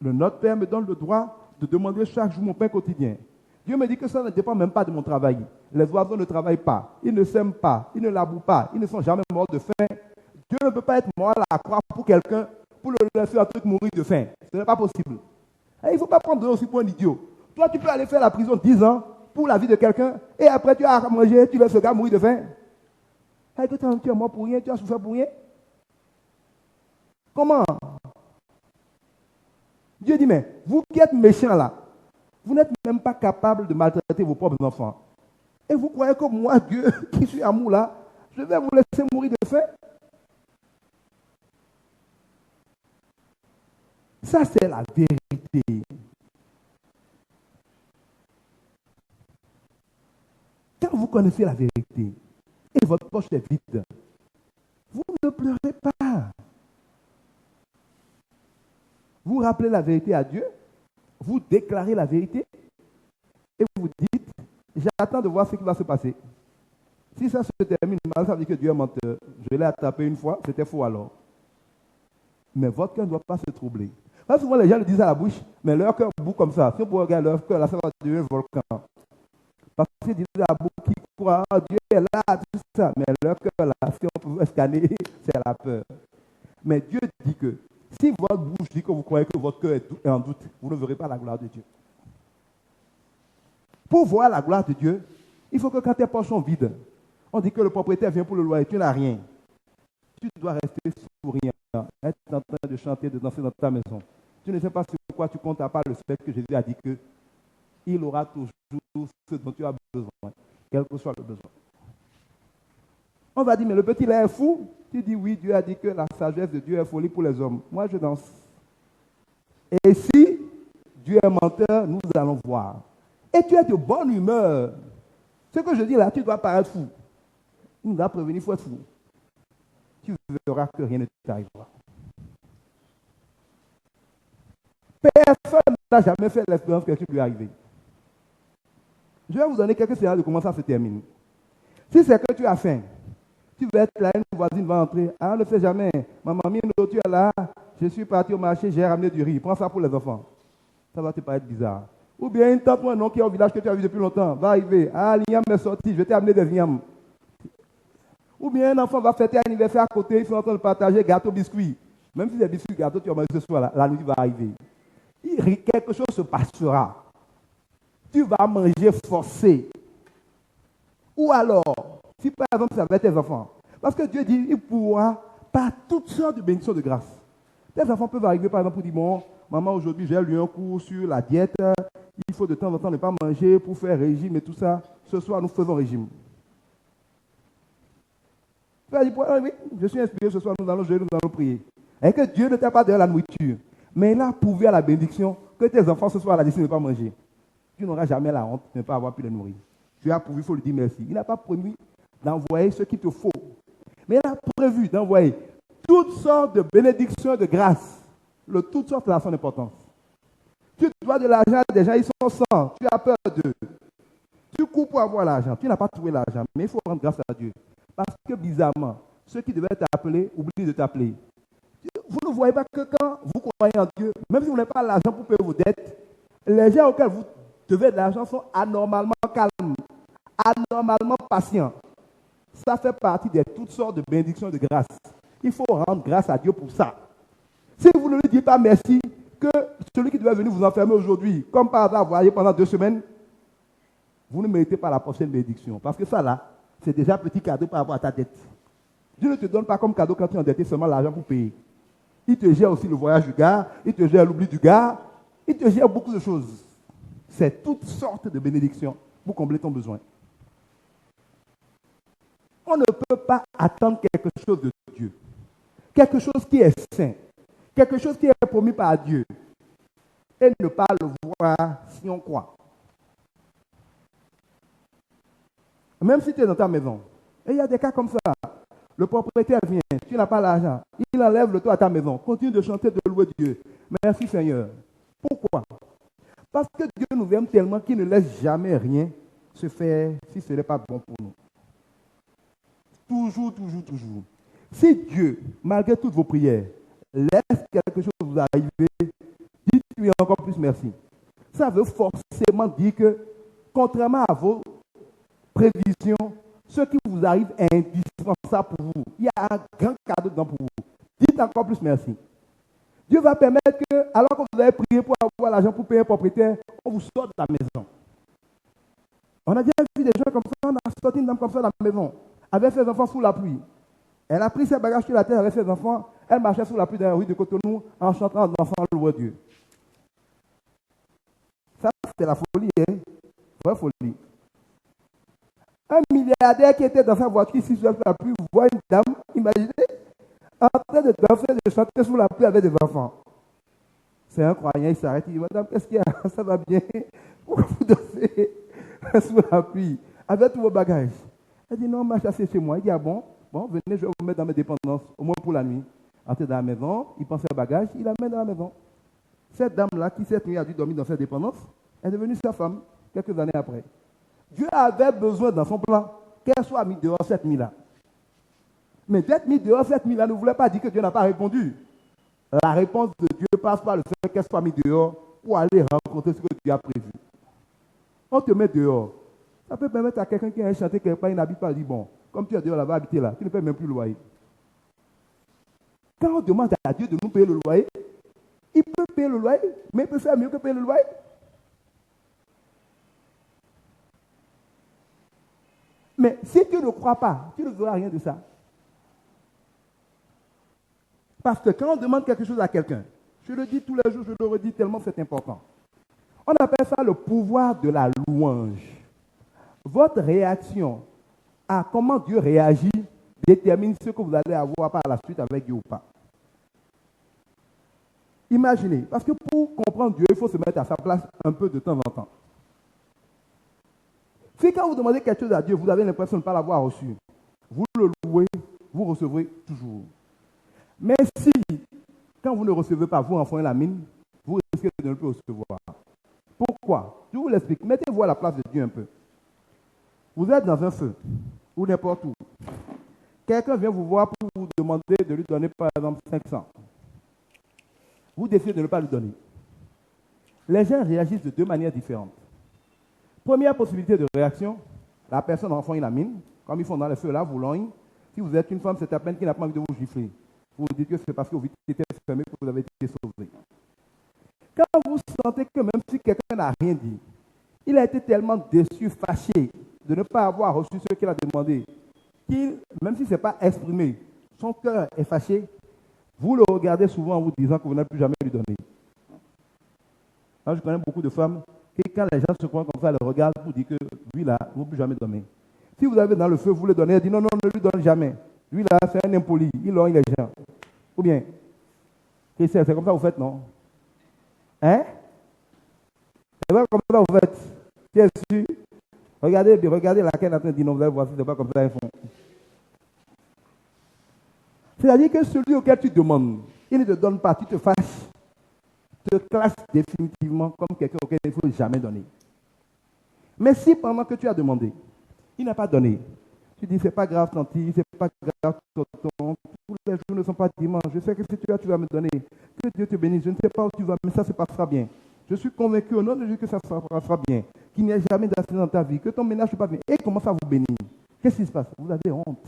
Le Notre Père me donne le droit de demander chaque jour mon pain quotidien. Dieu me dit que ça ne dépend même pas de mon travail. Les oiseaux ne travaillent pas, ils ne sèment pas, ils ne labourent pas, ils ne sont jamais morts de faim. Dieu ne peut pas être mort à la croix pour quelqu'un, pour le laisser un truc mourir de faim. Ce n'est pas possible. Et il ne faut pas prendre aussi pour un idiot. Toi, tu peux aller faire la prison 10 ans pour la vie de quelqu'un, et après tu as à manger, tu laisses ce gars mourir de faim. Et que tu es mort pour rien, tu as souffert pour rien. Comment? Dieu dit, mais vous qui êtes méchants là, vous n'êtes même pas capable de maltraiter vos propres enfants. Et vous croyez que moi, Dieu, qui suis amour là, je vais vous laisser mourir de faim? Ça, c'est la vérité. Quand vous connaissez la vérité et votre poche est vide, vous ne pleurez pas. Vous rappelez la vérité à Dieu, vous déclarez la vérité et vous dites, j'attends de voir ce qui va se passer. Si ça se termine mal, ça veut dire que Dieu est menteur. Je l'ai attrapé une fois, c'était faux alors. Mais votre cœur ne doit pas se troubler. Parce que souvent les gens le disent à la bouche, mais leur cœur bout comme ça. Si on peut regarder leur cœur, là, ça va devenir un volcan. Parce qu'ils disent à la bouche qu'ils croient, oh, Dieu est là, tout ça. Mais leur cœur là, si on pouvait scanner, c'est la peur. Mais Dieu dit que si votre bouche dit que vous croyez que votre cœur est en doute, vous ne verrez pas la gloire de Dieu. Pour voir la gloire de Dieu, il faut que quand tes poches sont vides, on dit que le propriétaire vient pour le loyer, tu n'as rien. Tu dois rester souriant, être en train de chanter, de danser dans ta maison. Tu ne sais pas sur quoi tu comptes à part le fait que Jésus a dit que il aura toujours ce dont tu as besoin, quel que soit le besoin. On va dire, mais le petit là est fou. Tu dis, oui, Dieu a dit que la sagesse de Dieu est folie pour les hommes. Moi, je danse. Et si Dieu est menteur, nous allons voir. Et tu es de bonne humeur. Ce que je dis là, tu dois paraître fou. Il nous a prévenu, il faut être fou. Tu verras que rien ne t'arrivera. Personne n'a jamais fait l'expérience que ce qui lui est arrivé. Je vais vous donner quelques scénarios de comment ça se termine. Si c'est que tu as faim, tu vas être là, une voisine va entrer. Ah, on ne sait jamais. Maman, tu es là, je suis parti au marché, j'ai ramené du riz. Prends ça pour les enfants. Ça va te paraître bizarre. Ou bien une tante ou un oncle qui est au village que tu as vu depuis longtemps va arriver. Ah, l'igname est sorti, je t'ai amené des ignames. Ou bien un enfant va fêter un anniversaire à côté, ils sont en train de partager gâteau, biscuits. Même si c'est biscuits, gâteau, tu vas manger ce soir, la nuit va arriver. Quelque chose se passera. Tu vas manger forcé. Ou alors, si par exemple ça va être tes enfants, parce que Dieu dit, il pourra par toutes sortes de bénédictions de grâce. Tes enfants peuvent arriver par exemple pour dire, bon, maman aujourd'hui j'ai lu un cours sur la diète, il faut de temps en temps ne pas manger pour faire régime et tout ça. Ce soir nous faisons régime. Tu vas dire, oui, je suis inspiré ce soir, nous allons jeûner, nous allons prier. Et que Dieu ne t'a pas donné la nourriture, mais il a prouvé à la bénédiction que tes enfants ce soir la décident de ne pas manger. Tu n'auras jamais la honte de ne pas avoir pu les nourrir. Tu as pourvu, il faut lui dire merci. Il n'a pas promis d'envoyer ce qu'il te faut. Mais il a prévu d'envoyer toutes sortes de bénédictions et de grâces. Toutes sortes à son importance. Tu dois de l'argent à des gens, ils sont sans. Tu as peur d'eux. Tu cours pour avoir l'argent. Tu n'as pas trouvé l'argent. Mais il faut rendre grâce à Dieu. Parce que bizarrement, ceux qui devaient t'appeler oublient de t'appeler. Vous ne voyez pas que quand vous croyez en Dieu, même si vous n'avez pas l'argent pour payer vos dettes, les gens auxquels vous devez de l'argent sont anormalement calmes, anormalement patients. Ça fait partie de toutes sortes de bénédictions et de grâces. Il faut rendre grâce à Dieu pour ça. Si vous ne lui dites pas merci, que celui qui devait venir vous enfermer aujourd'hui, comme par hasard, voyez pendant 2 semaines, vous ne méritez pas la prochaine bénédiction. Parce que ça là, c'est déjà un petit cadeau par rapport à ta dette. Dieu ne te donne pas comme cadeau quand tu es endetté seulement l'argent pour payer. Il te gère aussi le voyage du gars, il te gère l'oubli du gars, il te gère beaucoup de choses. C'est toutes sortes de bénédictions pour combler ton besoin. On ne peut pas attendre quelque chose de Dieu. Quelque chose qui est saint. Quelque chose qui est promis par Dieu. Et ne pas le voir si on croit. Même si tu es dans ta maison. Et il y a des cas comme ça. Le propriétaire vient, tu n'as pas l'argent. Il enlève le toit à ta maison. Continue de chanter, de louer Dieu. Merci Seigneur. Pourquoi? Parce que Dieu nous aime tellement qu'il ne laisse jamais rien se faire si ce n'est pas bon pour nous. Toujours, toujours, toujours. Si Dieu, malgré toutes vos prières, laisse quelque chose vous arriver, dites-lui encore plus merci. Ça veut forcément dire que, contrairement à vos prévisions, ce qui vous arrive est indispensable pour vous. Il y a un grand cadeau dedans pour vous. Dites encore plus merci. Dieu va permettre que, alors que vous avez prié pour avoir l'argent pour payer un propriétaire, on vous sort de la maison. On a déjà vu des gens comme ça, on a sorti une dame comme ça de la maison, avec ses enfants sous la pluie. Elle a pris ses bagages sur la tête avec ses enfants, elle marchait sous la pluie dans la rue de Cotonou en chantant en dansant louer Dieu. Ça, c'était la folie, hein? Vraie folie. Un milliardaire qui était dans sa voiture ici sous la pluie, voit une dame, imaginez, en train de danser, de chanter sous la pluie avec des enfants. C'est un croyant, il s'arrête, il dit, madame, qu'est-ce qu'il y a? Ça va bien? Pourquoi vous dansez sous la pluie avec tous vos bagages? Elle dit, non, marche assez chez moi. Il dit, ah bon, venez, je vais vous mettre dans mes dépendances, au moins pour la nuit. Entrez dans la maison, il prend ses bagages, il la met dans la maison. Cette dame-là, qui cette nuit a dû dormir dans sa dépendance, est devenue sa femme, quelques années après. Dieu avait besoin dans son plan qu'elle soit mise dehors cette nuit-là. Mais d'être mise dehors cette nuit-là ne voulait pas dire que Dieu n'a pas répondu. La réponse de Dieu passe par le fait qu'elle soit mise dehors pour aller rencontrer ce que Dieu a prévu. On te met dehors. Ça peut permettre à quelqu'un qui a chanté quelque part, il n'habite pas, il dit, bon, comme tu es dehors là-bas, habiter là, tu ne payes même plus le loyer. Quand on demande à Dieu de nous payer le loyer, il peut payer le loyer, mais il peut faire mieux que payer le loyer. Mais si tu ne crois pas, tu ne verras rien de ça. Parce que quand on demande quelque chose à quelqu'un, je le dis tous les jours, je le redis tellement c'est important. On appelle ça le pouvoir de la louange. Votre réaction à comment Dieu réagit détermine ce que vous allez avoir par la suite avec Dieu ou pas. Imaginez, parce que pour comprendre Dieu, il faut se mettre à sa place un peu de temps en temps. Si quand vous demandez quelque chose à Dieu, vous avez l'impression de ne pas l'avoir reçu, vous le louez, vous recevrez toujours. Mais si, quand vous ne recevez pas, vous enfouez la mine, vous risquez de ne plus recevoir. Pourquoi? Je vous l'explique. Mettez-vous à la place de Dieu un peu. Vous êtes dans un feu, ou n'importe où. Quelqu'un vient vous voir pour vous demander de lui donner, par exemple, 500. Vous décidez de ne pas lui donner. Les gens réagissent de 2 manières différentes. Première possibilité de réaction, la personne enfonce la mine, comme ils font dans les feux là, vous l'ont. Si vous êtes une femme, c'est à peine qui n'a pas envie de vous gifler. Vous dites que c'est parce que vous étiez fermé que vous avez été sauvé. Quand vous sentez que même si quelqu'un n'a rien dit, il a été tellement déçu, fâché de ne pas avoir reçu ce qu'il a demandé, qu'il, même si ce n'est pas exprimé, son cœur est fâché, vous le regardez souvent en vous disant que vous n'allez plus jamais lui donner. Moi, je connais beaucoup de femmes qui, quand les gens se croient comme ça, elles le regardent pour dire que lui là, vous ne plus jamais donner. Si vous avez dans le feu, vous le donnez, elle dit non, non, ne lui donne jamais. Lui là, c'est un impoli, il a les gens. Ou bien, c'est comme ça que vous faites, non? Hein? C'est vrai comme ça que vous faites. Bien sûr. Regardez laquelle est en train de dire non, vous allez voir si c'est pas comme ça ils font. C'est-à-dire que celui auquel tu demandes, il ne te donne pas, tu te fâches, te classe définitivement comme quelqu'un auquel il ne faut jamais donner. Mais si pendant que tu as demandé, il n'a pas donné, tu dis c'est pas grave tanti, c'est pas grave tonton, tous les jours ne sont pas dimanche, je sais que si tu vas me donner, que Dieu te bénisse, je ne sais pas où tu vas, mais ça se passera bien. Je suis convaincu au nom de Dieu que ça se passera bien, qu'il n'y a jamais d'accident dans ta vie, que ton ménage ne soit pas bien. Et il commence à vous bénir. Qu'est-ce qui se passe? Vous avez honte.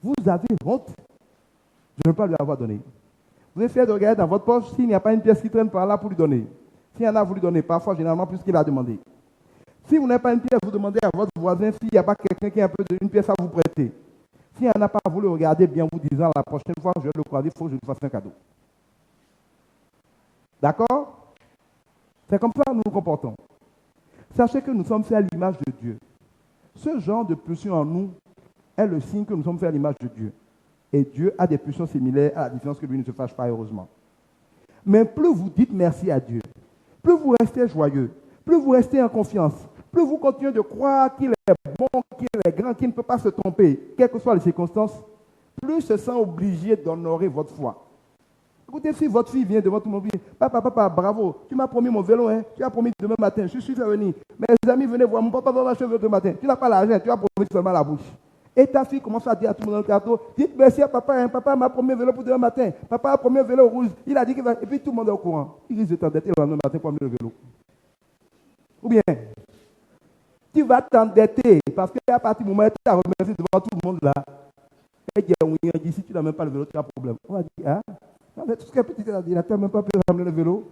Vous avez honte de ne pas lui avoir donné. Vous essayez de regarder dans votre poche s'il n'y a pas une pièce qui traîne par là pour lui donner. S'il y en a, vous lui donnez, parfois, généralement, plus qu'il a demandé. Si vous n'avez pas une pièce, vous demandez à votre voisin s'il n'y a pas quelqu'un qui a un peu d'une pièce à vous prêter. S'il n'y en a pas, vous le regardez bien, vous disant la prochaine fois, je vais le croiser, il faut que je lui fasse un cadeau. D'accord? C'est comme ça que nous nous comportons. Sachez que nous sommes faits à l'image de Dieu. Ce genre de pulsion en nous est le signe que nous sommes faits à l'image de Dieu. Et Dieu a des pulsions similaires à la différence que lui ne se fâche pas, heureusement. Mais plus vous dites merci à Dieu, plus vous restez joyeux, plus vous restez en confiance, plus vous continuez de croire qu'il est bon, qu'il est grand, qu'il ne peut pas se tromper, quelles que soient les circonstances, plus se sent obligé d'honorer votre foi. Écoutez, si votre fille vient devant tout le monde, papa, bravo, tu m'as promis mon vélo, hein, tu as promis demain matin, je suis fait venir. Mes amis venaient voir, mon papa va acheter le vélo demain matin, tu n'as pas l'argent, tu as promis seulement la bouche. Et ta fille commence à dire à tout le monde dans le carton, dites merci à papa, hein, papa m'a promis un vélo pour demain matin, papa a promis un vélo rouge, il a dit qu'il va, et puis tout le monde est au courant. Il risque de t'endetter le lendemain matin pour amener le vélo. Ou bien, tu vas t'endetter parce qu'à partir du moment où tu as remercié devant tout le monde là, et dit, si tu n'as même pas le vélo, tu as un problème. On va dire, ah, mais tout ce que tu as dit, tu n'as même pas pu ramener le vélo.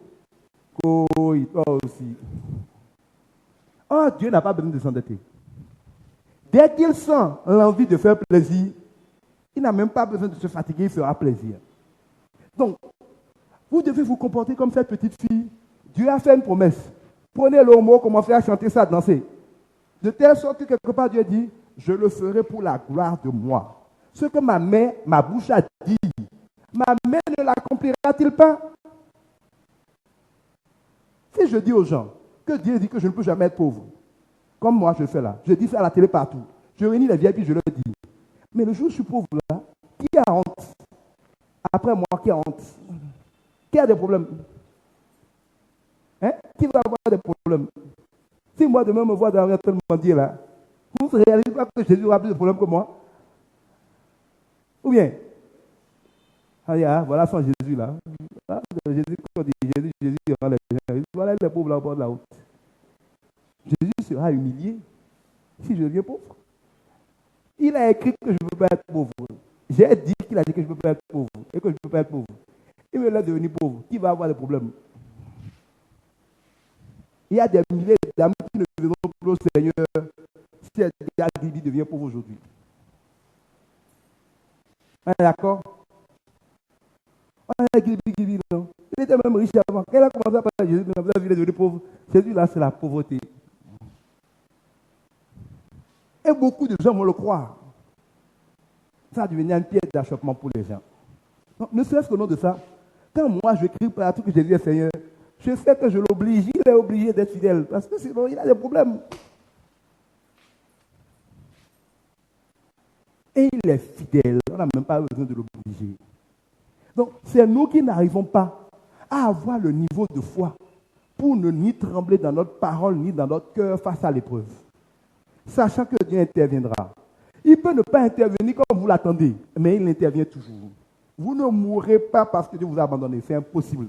Oh, toi aussi. Oh, Dieu n'a pas besoin de s'endetter. Dès qu'il sent l'envie de faire plaisir, il n'a même pas besoin de se fatiguer, il fera plaisir. Donc, vous devez vous comporter comme cette petite fille. Dieu a fait une promesse. Prenez le mot, commencez à chanter ça, à danser. De telle sorte que quelque part Dieu dit, je le ferai pour la gloire de moi. Ce que ma bouche a dit, ma main ne l'accomplira-t-il pas? Si je dis aux gens que Dieu dit que je ne peux jamais être pauvre, comme moi je le fais là, je dis ça à la télé partout, je réunis les vieilles puis je leur dis, mais le jour où je suis pauvre là, qui a honte? Après moi, qui a honte? Qui a des problèmes? Hein? Qui va avoir des problèmes? Si moi demain me vois dans un tel mendier là, vous ne réalisez pas que Jésus aura plus de problèmes que moi? Ou bien, voilà son Jésus là. Jésus, voilà les pauvres là au bord de la route. Jésus sera humilié si je deviens pauvre. Il a écrit que je ne peux pas être pauvre. J'ai dit qu'il a dit que je ne peux pas être pauvre et que je ne peux pas être pauvre. Il me laisse devenir pauvre. Qui va avoir des problèmes? Il y a des milliers d'amis qui ne viendront plus au Seigneur si Agribi devient pauvre aujourd'hui. D'accord? Agribi, non. Il était même riche avant. Quand il a commencé à parler de Jésus, il est devenu pauvre. Jésus là, c'est la pauvreté. Et beaucoup de gens vont le croire. Ça va devenir une pièce d'achoppement pour les gens. Donc, ne serait-ce qu'au nom de ça, quand moi je crie partout que Jésus est Seigneur, je sais que je l'oblige, il est obligé d'être fidèle, parce que sinon il a des problèmes. Et il est fidèle, on n'a même pas besoin de l'obliger. Donc, c'est nous qui n'arrivons pas à avoir le niveau de foi pour ne ni trembler dans notre parole, ni dans notre cœur face à l'épreuve. Sachant que Dieu interviendra. Il peut ne pas intervenir comme vous l'attendez, mais il intervient toujours. Vous ne mourrez pas parce que Dieu vous a abandonné, c'est impossible.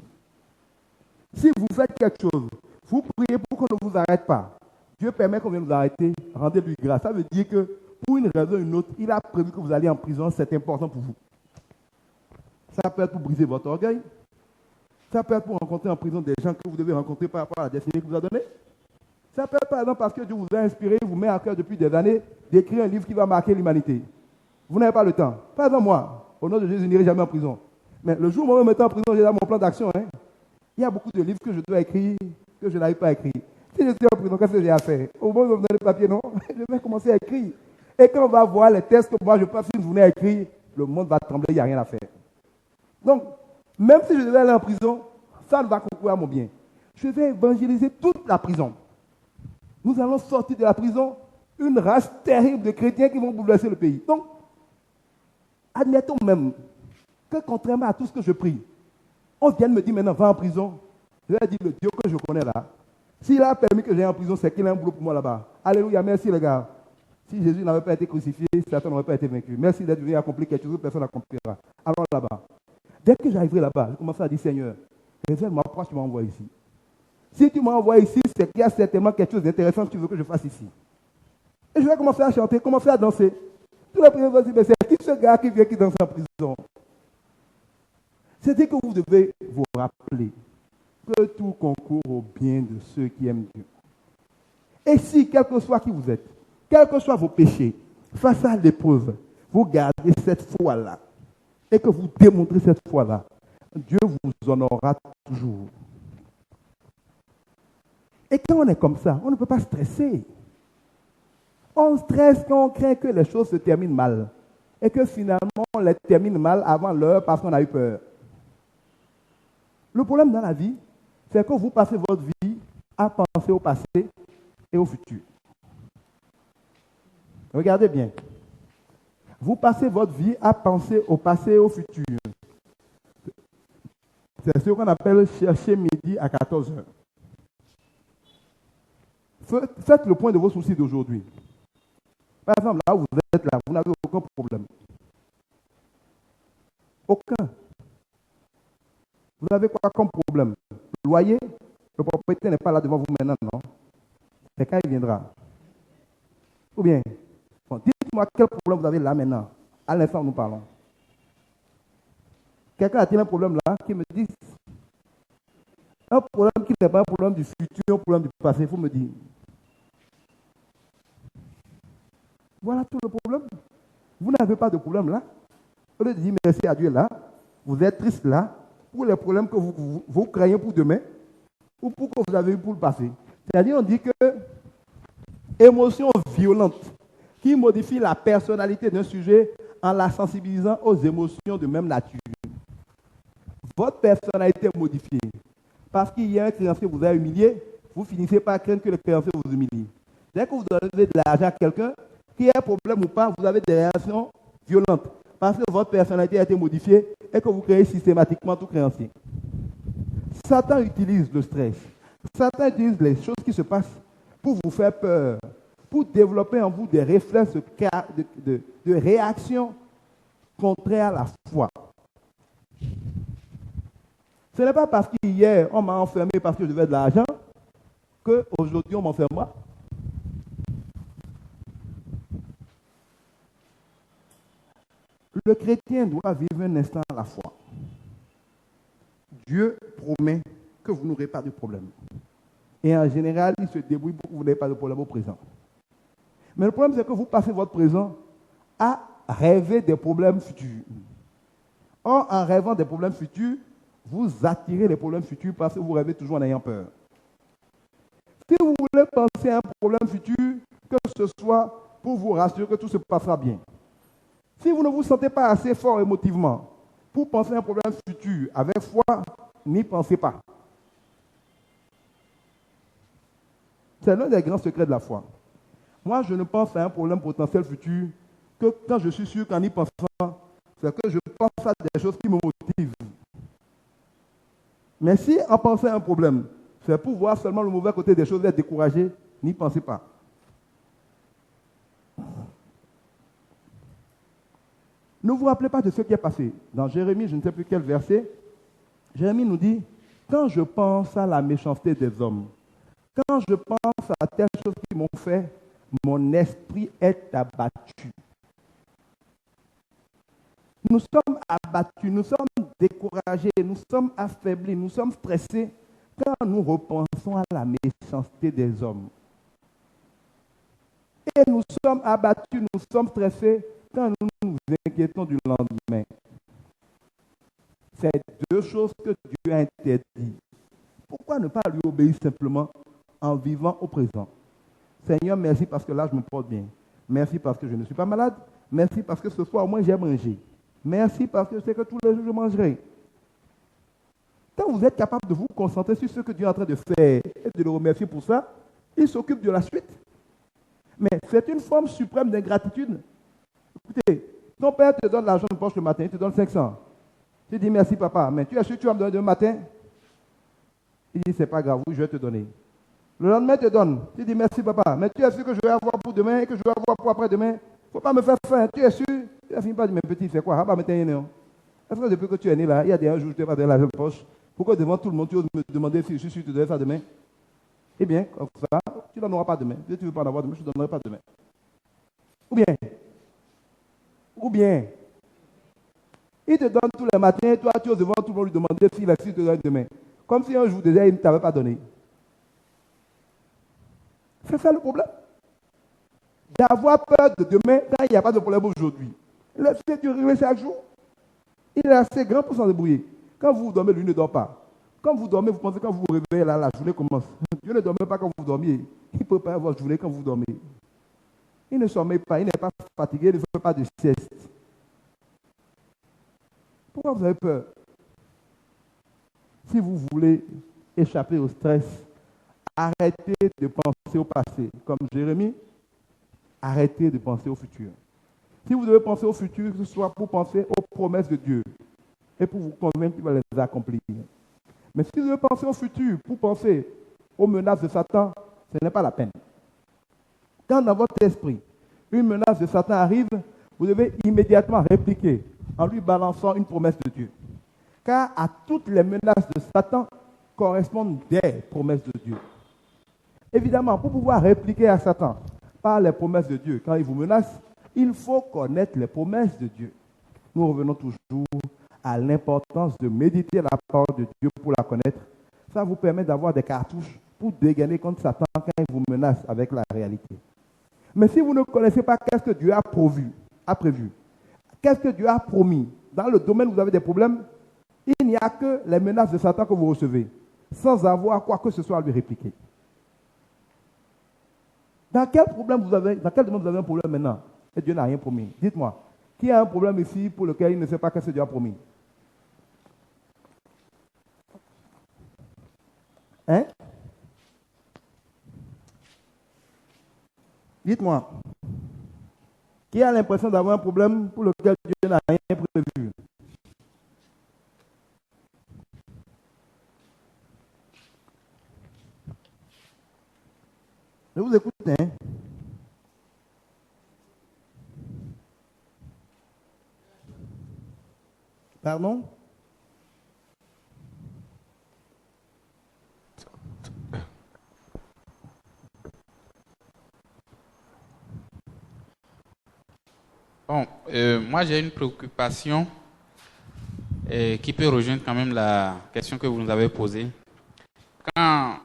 Si vous faites quelque chose, vous priez pour qu'on ne vous arrête pas. Dieu permet qu'on vienne vous arrêter, rendez-lui grâce. Ça veut dire que pour une raison ou une autre, il a prévu que vous alliez en prison, c'est important pour vous. Ça peut être pour briser votre orgueil. Ça peut être pour rencontrer en prison des gens que vous devez rencontrer par rapport à la destinée qu'il vous a donnée. Ça peut être par exemple parce que Dieu vous a inspiré, vous met à cœur depuis des années d'écrire un livre qui va marquer l'humanité. Vous n'avez pas le temps. Par exemple, moi, au nom de Jésus, je n'irai jamais en prison. Mais le jour où je me mets en prison, j'ai là mon plan d'action. Il y a beaucoup de livres que je dois écrire, que je n'arrive pas à écrire. Si je suis en prison, qu'est-ce que j'ai à faire? Au moment où je me donne le papier, non, je vais commencer à écrire. Et quand on va voir les tests que moi je passe une journée à écrire, le monde va trembler, il n'y a rien à faire. Donc, même si je devais aller en prison, ça ne va concourir à mon bien. Je vais évangéliser toute la prison. Nous allons sortir de la prison une race terrible de chrétiens qui vont bouleverser le pays. Donc, admettons même que contrairement à tout ce que je prie, on vient de me dire maintenant, va en prison. Je vais dire, le Dieu que je connais là, s'il a permis que j'aille en prison, c'est qu'il a un boulot pour moi là-bas. Alléluia, merci les gars. Si Jésus n'avait pas été crucifié, Satan n'aurait pas été vaincu. Merci d'être venu accomplir quelque chose que personne n'accomplira. Allons là-bas. Dès que j'arriverai là-bas, je commence à dire, Seigneur, révèle-moi pourquoi tu m'as envoyé ici. Si tu m'as envoyé ici, c'est qu'il y a certainement quelque chose d'intéressant que tu veux que je fasse ici. Et je vais commencer à chanter, commencer à danser. Tout le premier va dire, mais c'est qui ce gars qui vient qui danse en prison? C'est-à-dire que vous devez vous rappeler que tout concourt au bien de ceux qui aiment Dieu. Et si, quel que soit qui vous êtes, quels que soient vos péchés, face à l'épreuve, vous gardez cette foi-là et que vous démontrez cette foi-là, Dieu vous honorera toujours. Et quand on est comme ça, on ne peut pas stresser. On stresse quand on craint que les choses se terminent mal. Et que finalement, on les termine mal avant l'heure parce qu'on a eu peur. Le problème dans la vie, c'est que vous passez votre vie à penser au passé et au futur. Regardez bien. Vous passez votre vie à penser au passé et au futur. C'est ce qu'on appelle chercher midi à 14 heures. Faites le point de vos soucis d'aujourd'hui. Par exemple, là où vous êtes là, vous n'avez aucun problème. Aucun. Vous avez quoi comme problème? Le loyer, le propriétaire n'est pas là devant vous maintenant, non? C'est quand il viendra. Ou bien, bon, dites-moi quel problème vous avez là maintenant, à l'instant où nous parlons. Quelqu'un a-t-il un problème là qui me dit un problème qui n'est pas un problème du futur, un problème du passé, il faut me dire. Voilà tout le problème. Vous n'avez pas de problème là. Au lieu de dire merci à Dieu là, vous êtes triste là, pour les problèmes que vous craignez pour demain, ou pour que vous avez eu pour le passé. C'est-à-dire, on dit que émotion violente qui modifie la personnalité d'un sujet en la sensibilisant aux émotions de même nature. Votre personnalité est modifiée. Parce qu'il y a un créancier qui vous a humilié, vous finissez par craindre que le créancier vous humilie. Dès que vous donnez de l'argent à quelqu'un, qu'il y ait un problème ou pas, vous avez des réactions violentes. Parce que votre personnalité a été modifiée et que vous créez systématiquement tout créancier. Satan utilise le stress. Satan utilise les choses qui se passent pour vous faire peur, pour développer en vous des réflexes de réaction contraires à la foi. Ce n'est pas parce qu'hier, on m'a enfermé parce que je devais de l'argent, qu'aujourd'hui, on m'enfermera. Le chrétien doit vivre un instant à la fois. Dieu promet que vous n'aurez pas de problème. Et en général, il se débrouille pour que vous n'ayez pas de problème au présent. Mais le problème, c'est que vous passez votre présent à rêver des problèmes futurs. Or, en rêvant des problèmes futurs, vous attirez les problèmes futurs parce que vous rêvez toujours en ayant peur. Si vous voulez penser à un problème futur, que ce soit pour vous rassurer que tout se passera bien. Si vous ne vous sentez pas assez fort émotivement pour penser à un problème futur avec foi, n'y pensez pas. C'est l'un des grands secrets de la foi. Moi, je ne pense à un problème potentiel futur que quand je suis sûr qu'en y pensant, c'est que je pense à des choses qui me motivent. Mais si en pensant à un problème, c'est pour voir seulement le mauvais côté des choses et être découragé, n'y pensez pas. Ne vous rappelez pas de ce qui est passé. Dans Jérémie, je ne sais plus quel verset, Jérémie nous dit, quand je pense à la méchanceté des hommes, quand je pense à telles choses qui m'ont fait, mon esprit est abattu. Nous sommes abattus, nous sommes découragés, nous sommes affaiblis, nous sommes stressés quand nous repensons à la méchanceté des hommes. Et nous sommes abattus, nous sommes stressés quand nous nous inquiétons du lendemain. C'est deux choses que Dieu a interdites. Pourquoi ne pas lui obéir simplement en vivant au présent? Seigneur, merci parce que là, je me porte bien. Merci parce que je ne suis pas malade. Merci parce que ce soir, au moins, j'ai mangé. Merci parce que je sais que tous les jours, je mangerai. Quand vous êtes capable de vous concentrer sur ce que Dieu est en train de faire et de le remercier pour ça, Il s'occupe de la suite. Mais c'est une forme suprême d'ingratitude. Écoutez, ton père te donne l'argent de poche le matin, il te donne 500. Tu dis merci papa, mais tu es sûr que tu vas me donner demain matin? Il dit c'est pas grave, oui, je vais te donner. Le lendemain, il te donne. Tu dis merci papa, mais tu es sûr que je vais avoir pour demain et que je vais avoir pour après-demain? Il ne faut pas me faire faim, tu es sûr? Tu as fini par dire, mais petit, c'est quoi? Est-ce que depuis que tu es né là, il y a des jours où je t'ai pas donné l'argent de poche? Pourquoi devant tout le monde, tu oses me demander si je suis sûr que tu devais faire demain? Eh bien, comme ça, tu n'en auras pas demain. Si tu ne veux pas en avoir demain, je ne te donnerai pas demain. Ou bien, il te donne tous les matins, toi, tu oses devant tout le monde lui demander s'il a su te donner demain. Comme si un jour déjà, il ne t'avait pas donné. C'est ça le problème. D'avoir peur de demain quand il n'y a pas de problème aujourd'hui. Laissez Dieu régler chaque jour. Il est assez grand pour s'en débrouiller. Quand vous dormez, lui ne dort pas. Quand vous dormez, vous pensez que quand vous vous réveillez, là, la journée commence. Dieu ne dort même pas quand vous dormiez. Il peut pas votre journée quand vous dormez. Il ne sommeille pas, il n'est pas fatigué, il ne fait pas de sieste. Pourquoi vous avez peur? Si vous voulez échapper au stress, arrêtez de penser au passé. Comme Jérémie, arrêtez de penser au futur. Si vous devez penser au futur, que ce soit pour penser aux promesses de Dieu et pour vous convaincre qu'il va les accomplir. Mais si vous devez penser au futur pour penser aux menaces de Satan, ce n'est pas la peine. Quand dans votre esprit, une menace de Satan arrive, vous devez immédiatement répliquer en lui balançant une promesse de Dieu. Car à toutes les menaces de Satan correspondent des promesses de Dieu. Évidemment, pour pouvoir répliquer à Satan par les promesses de Dieu, quand il vous menace, il faut connaître les promesses de Dieu. Nous revenons toujours à l'importance de méditer la parole de Dieu pour la connaître. Ça vous permet d'avoir des cartouches pour dégainer contre Satan quand il vous menace avec la réalité. Mais si vous ne connaissez pas qu'est-ce que Dieu a prévu, qu'est-ce que Dieu a promis, dans le domaine où vous avez des problèmes, il n'y a que les menaces de Satan que vous recevez, sans avoir quoi que ce soit à lui répliquer. Dans quel domaine vous avez un problème maintenant et Dieu n'a rien promis? Dites-moi, qui a un problème ici pour lequel il ne sait pas qu'est-ce que Dieu a promis? Hein? Dites-moi, qui a l'impression d'avoir un problème pour lequel Dieu n'a rien prévu? Je vous écoute, hein? Pardon? Bon, moi j'ai une préoccupation qui peut rejoindre quand même la question que vous nous avez posée. Quand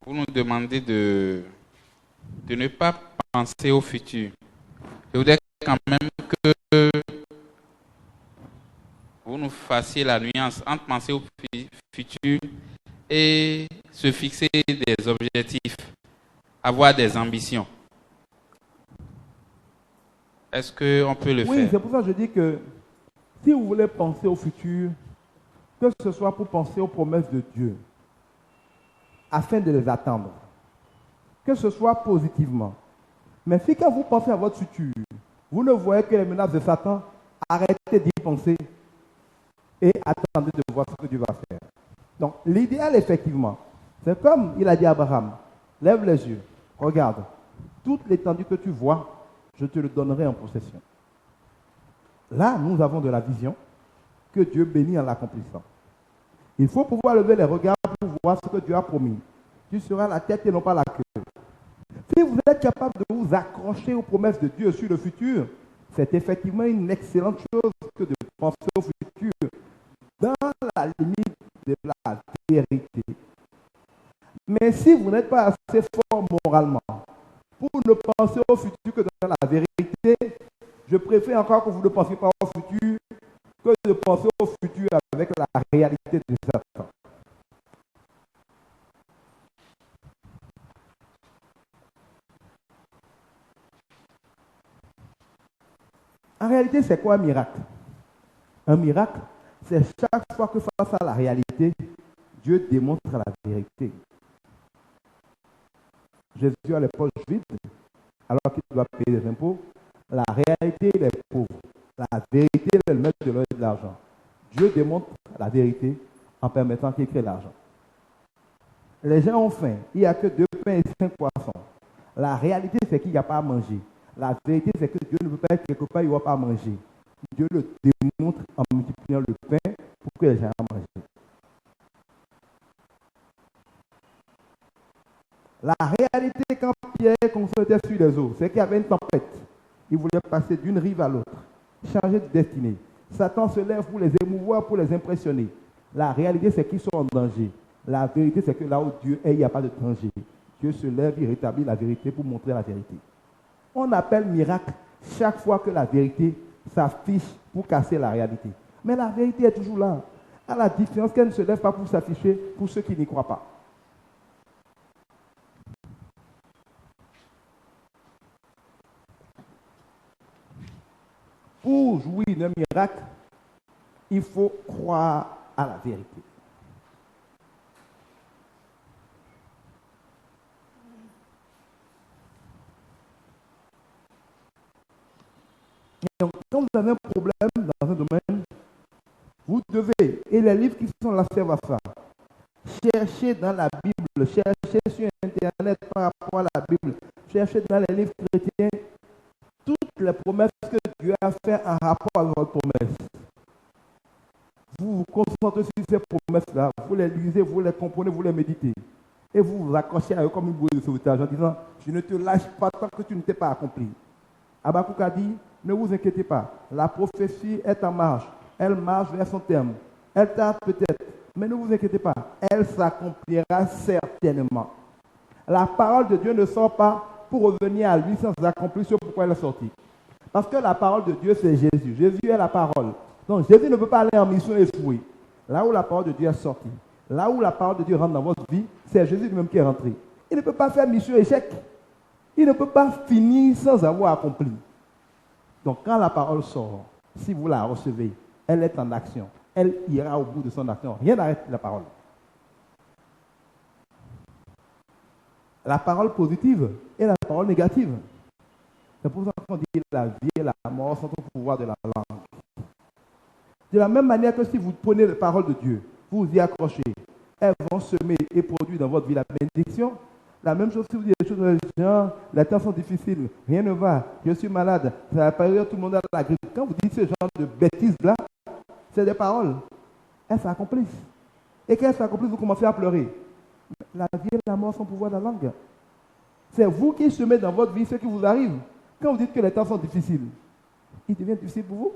vous nous demandez de ne pas penser au futur, je voudrais quand même que vous nous fassiez la nuance entre penser au futur et se fixer des objectifs, avoir des ambitions. Est-ce qu'on peut le faire? Oui, c'est pour ça que je dis que si vous voulez penser au futur, que ce soit pour penser aux promesses de Dieu, afin de les attendre, que ce soit positivement. Mais si quand vous pensez à votre futur, vous ne voyez que les menaces de Satan, arrêtez d'y penser et attendez de voir ce que Dieu va faire. Donc, l'idéal, effectivement, c'est comme il a dit à Abraham, lève les yeux, regarde, toute l'étendue que tu vois, je te le donnerai en possession. Là, nous avons de la vision que Dieu bénit en l'accomplissant. Il faut pouvoir lever les regards pour voir ce que Dieu a promis. Tu seras la tête et non pas la queue. Si vous êtes capable de vous accrocher aux promesses de Dieu sur le futur, c'est effectivement une excellente chose que de penser au futur dans la limite de la vérité. Mais si vous n'êtes pas assez fort moralement pour ne penser au futur que dans la vérité, je préfère encore que vous ne pensiez pas au futur que de penser au futur avec la réalité de Satan. En réalité, c'est quoi un miracle? Un miracle, c'est chaque fois que face à la réalité, Dieu démontre la vérité. Jésus a les poches vides, alors qu'il doit payer des impôts. La réalité, il est pauvre. La vérité, il est le maître de l'or et de l'argent. Dieu démontre la vérité en permettant qu'il crée l'argent. Les gens ont faim. Il n'y a que 2 pains et 5 poissons. La réalité, c'est qu'il n'y a pas à manger. La vérité, c'est que Dieu ne peut pas être quelque part, il n'y aura pas à manger. Dieu le démontre en multipliant le pain pour que les gens aient à manger. La réalité, quand Pierre constatait sur les eaux, c'est qu'il y avait une tempête. Il voulait passer d'une rive à l'autre, changer de destinée. Satan se lève pour les émouvoir, pour les impressionner. La réalité, c'est qu'ils sont en danger. La vérité, c'est que là où Dieu est, il n'y a pas de danger. Dieu se lève, il rétablit la vérité pour montrer la vérité. On appelle miracle chaque fois que la vérité s'affiche pour casser la réalité. Mais la vérité est toujours là. À la différence qu'elle ne se lève pas pour s'afficher pour ceux qui n'y croient pas. Pour jouir d'un miracle, il faut croire à la vérité. Donc, quand vous avez un problème dans un domaine, vous devez, et les livres qui sont là servent à ça, chercher dans la Bible, chercher sur Internet par rapport à la Bible, chercher dans les livres chrétiens toutes les promesses que Dieu a faites en rapport avec votre promesse. Vous vous concentrez sur ces promesses-là, vous les lisez, vous les comprenez, vous les méditez. Et vous vous accrochez à eux comme une bouée de sauvetage en disant, je ne te lâche pas tant que tu ne t'es pas accompli. Habakkuk a dit, ne vous inquiétez pas, la prophétie est en marche, elle marche vers son terme. Elle tarde peut-être, mais ne vous inquiétez pas, elle s'accomplira certainement. La parole de Dieu ne sort pas pour revenir à lui sans accomplir ce pourquoi elle est sortie. Parce que la parole de Dieu, c'est Jésus. Jésus est la parole. Donc Jésus ne peut pas aller en mission échouée. Là où la parole de Dieu est sortie, là où la parole de Dieu rentre dans votre vie, c'est Jésus lui-même qui est rentré. Il ne peut pas faire mission échec. Il ne peut pas finir sans avoir accompli. Donc quand la parole sort, si vous la recevez, elle est en action. Elle ira au bout de son action. Rien n'arrête la parole. La parole positive et la parole négative. C'est pour ça qu'on dit que la vie et la mort sont au pouvoir de la langue. De la même manière que si vous prenez la parole de Dieu, vous vous y accrochez, elles vont semer et produire dans votre vie la bénédiction. La même chose si vous dites des choses dans le genre, les temps sont difficiles, rien ne va, je suis malade, ça va période, tout le monde a la grippe. Quand vous dites ce genre de bêtises-là, c'est des paroles. Elles s'accomplissent. Et quand elles s'accomplissent, vous commencez à pleurer. La vie et la mort sont au pouvoir de la langue. C'est vous qui semez dans votre vie ce qui vous arrive. Quand vous dites que les temps sont difficiles, ils deviennent difficiles pour vous.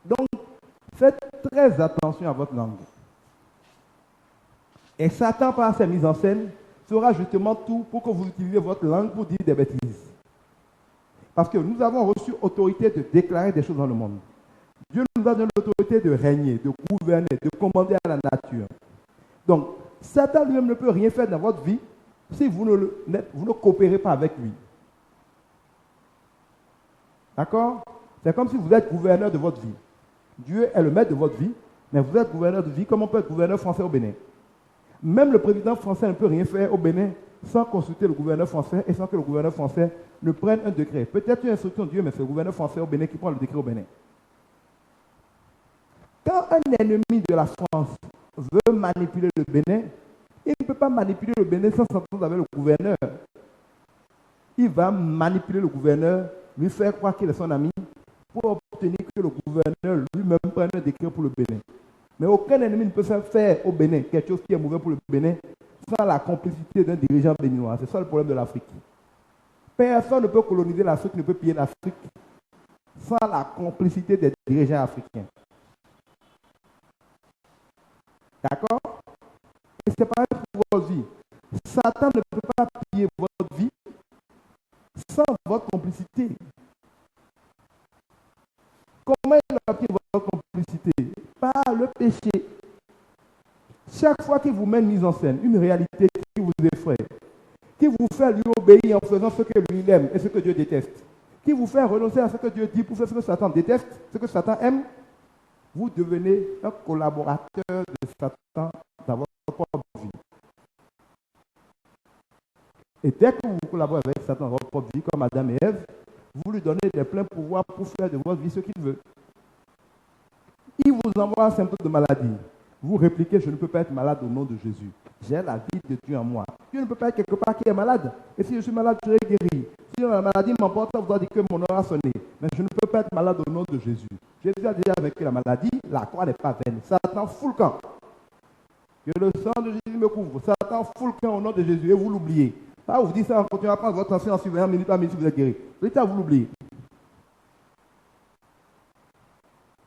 Donc, faites très attention à votre langue. Et Satan, par ses mises en scène, fera justement tout pour que vous utilisez votre langue pour dire des bêtises. Parce que nous avons reçu autorité de déclarer des choses dans le monde. Dieu nous a donné l'autorité de régner, de gouverner, de commander à la nature. Donc, Satan lui-même ne peut rien faire dans votre vie si vous ne coopérez pas avec lui. D'accord? C'est comme si vous êtes gouverneur de votre vie. Dieu est le maître de votre vie, mais vous êtes gouverneur de vie comme on peut être gouverneur français au Bénin. Même le président français ne peut rien faire au Bénin sans consulter le gouverneur français et sans que le gouverneur français ne prenne un décret. Peut-être une instruction de Dieu, mais c'est le gouverneur français au Bénin qui prend le décret au Bénin. Quand un ennemi de la France veut manipuler le Bénin, il ne peut pas manipuler le Bénin sans s'entendre avec le gouverneur. Il va manipuler le gouverneur, lui faire croire qu'il est son ami, pour obtenir que le gouverneur lui-même prenne un décret pour le Bénin. Mais aucun ennemi ne peut faire au Bénin quelque chose qui est mauvais pour le Bénin sans la complicité d'un dirigeant béninois. C'est ça le problème de l'Afrique. Personne ne peut coloniser l'Afrique, ne peut piller l'Afrique sans la complicité des dirigeants africains. D'accord? Et c'est pareil pour votre vie. Satan ne peut pas piller votre vie sans votre complicité. Comment il a pris votre complicité? Par le péché. Chaque fois qu'il vous met une mise en scène, une réalité qui vous effraie, qui vous fait lui obéir en faisant ce que lui aime et ce que Dieu déteste, qui vous fait renoncer à ce que Dieu dit pour faire ce que Satan déteste, ce que Satan aime, vous devenez un collaborateur de Satan dans votre propre vie. Et dès que vous collaborez avec Satan dans votre propre vie, comme Adam et Ève, vous lui donnez des pleins pouvoirs pour faire de votre vie ce qu'il veut. Il vous envoie un symptôme de maladie. Vous répliquez, je ne peux pas être malade au nom de Jésus. J'ai la vie de Dieu en moi. Dieu ne peut pas être quelque part qui est malade. Et si je suis malade, je serai guéri. Si la maladie m'emporte, ça voudra dire que mon heure a sonné. Mais je ne peux pas être malade au nom de Jésus. Jésus a déjà vaincu la maladie, la croix n'est pas vaine. Satan fout le camp. Que le sang de Jésus me couvre. Satan fout le camp au nom de Jésus et vous l'oubliez. Ah, vous dites ça en continuant à prendre votre tension en suivant minute par minute, vous êtes guéri. L'État, vous l'oubliez.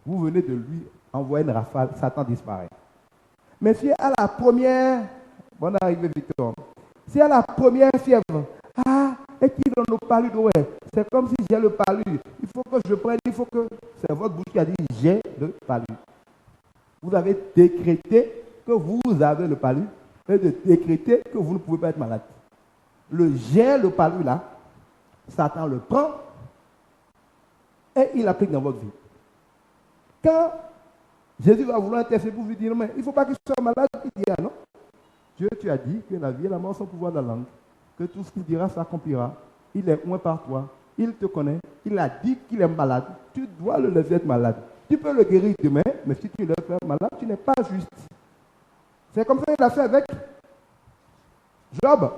Vous venez de lui envoyer une rafale, Satan disparaît. Mais si à la première, bonne arrivée Victor, si à la première fièvre, et qui donne le palu, ouais, c'est comme si j'ai le palu, il faut que je prenne, il faut que, c'est votre bouche qui a dit j'ai le palu. Vous avez décrété que vous avez le palu, et de décréter que vous ne pouvez pas être malade. Le j'ai le palu là, Satan le prend, et il l'applique dans votre vie. Quand Jésus va vouloir intercéder pour lui dire, mais il ne faut pas qu'il soit malade, il dit, ah non. Dieu, tu as dit que la vie et la mort sont au pouvoir de la langue, que tout ce qu'il dira s'accomplira. Il est loin par toi, il te connaît, il a dit qu'il est malade, tu dois le laisser être malade. Tu peux le guérir demain, mais si tu le fais malade, tu n'es pas juste. C'est comme ça qu'il a fait avec Job.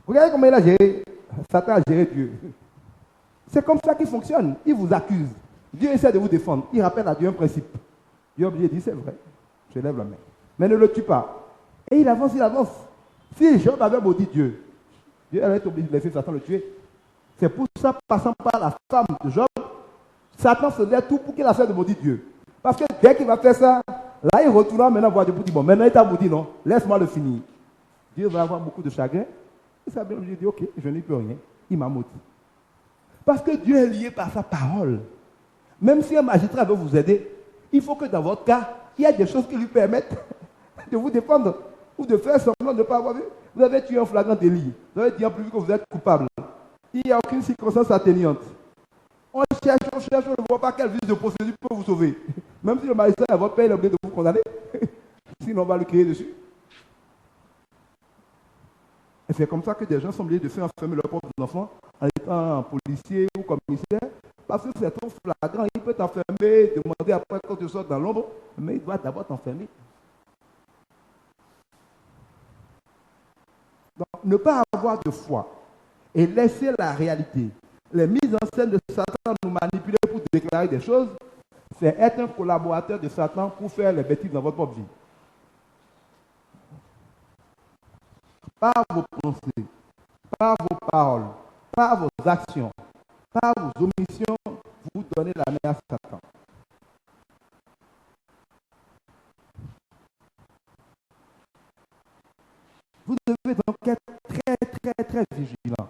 Regardez comment il a géré, Satan a géré Dieu. C'est comme ça qu'il fonctionne, il vous accuse. Dieu essaie de vous défendre, il rappelle à Dieu un principe. Job dit, c'est vrai, je lève la main. Mais ne le tue pas. Et il avance, il avance. Si Job avait maudit Dieu, Dieu allait être obligé de laisser Satan le tuer. C'est pour ça, passant par la femme de Job, Satan faisait tout pour qu'il accepte de maudire Dieu. Parce que dès qu'il va faire ça, là il retournera maintenant voir Dieu pour dire, bon, maintenant il t'a maudit, non, laisse-moi le finir. Dieu va avoir beaucoup de chagrin. Il s'est bien obligé de dire, ok, je n'y peux rien, il m'a maudit. Parce que Dieu est lié par sa parole. Même si un magistrat veut vous aider, il faut que dans votre cas, il y ait des choses qui lui permettent de vous défendre ou de faire semblant de ne pas avoir vu. Vous avez tué un flagrant délit. Vous avez dit en plus que vous êtes coupable. Il n'y a aucune circonstance atténuante. On cherche, on ne voit pas quel vice de procédure peut vous sauver. Même si le magistrat est votre père, il est obligé de vous condamner. Sinon, on va lui crier dessus. Et c'est comme ça que des gens sont obligés de faire enfermer leurs propres enfants en étant policier ou commissaire. Parce que c'est trop flagrant, il peut t'enfermer, demander après quand tu sors dans l'ombre, mais il doit d'abord t'enfermer. Donc, ne pas avoir de foi et laisser la réalité, les mises en scène de Satan nous manipuler pour déclarer des choses, c'est être un collaborateur de Satan pour faire les bêtises dans votre propre vie. Par vos pensées, par vos paroles, par vos actions, par vos omissions, vous donnez la main à Satan. Vous devez donc être très vigilant.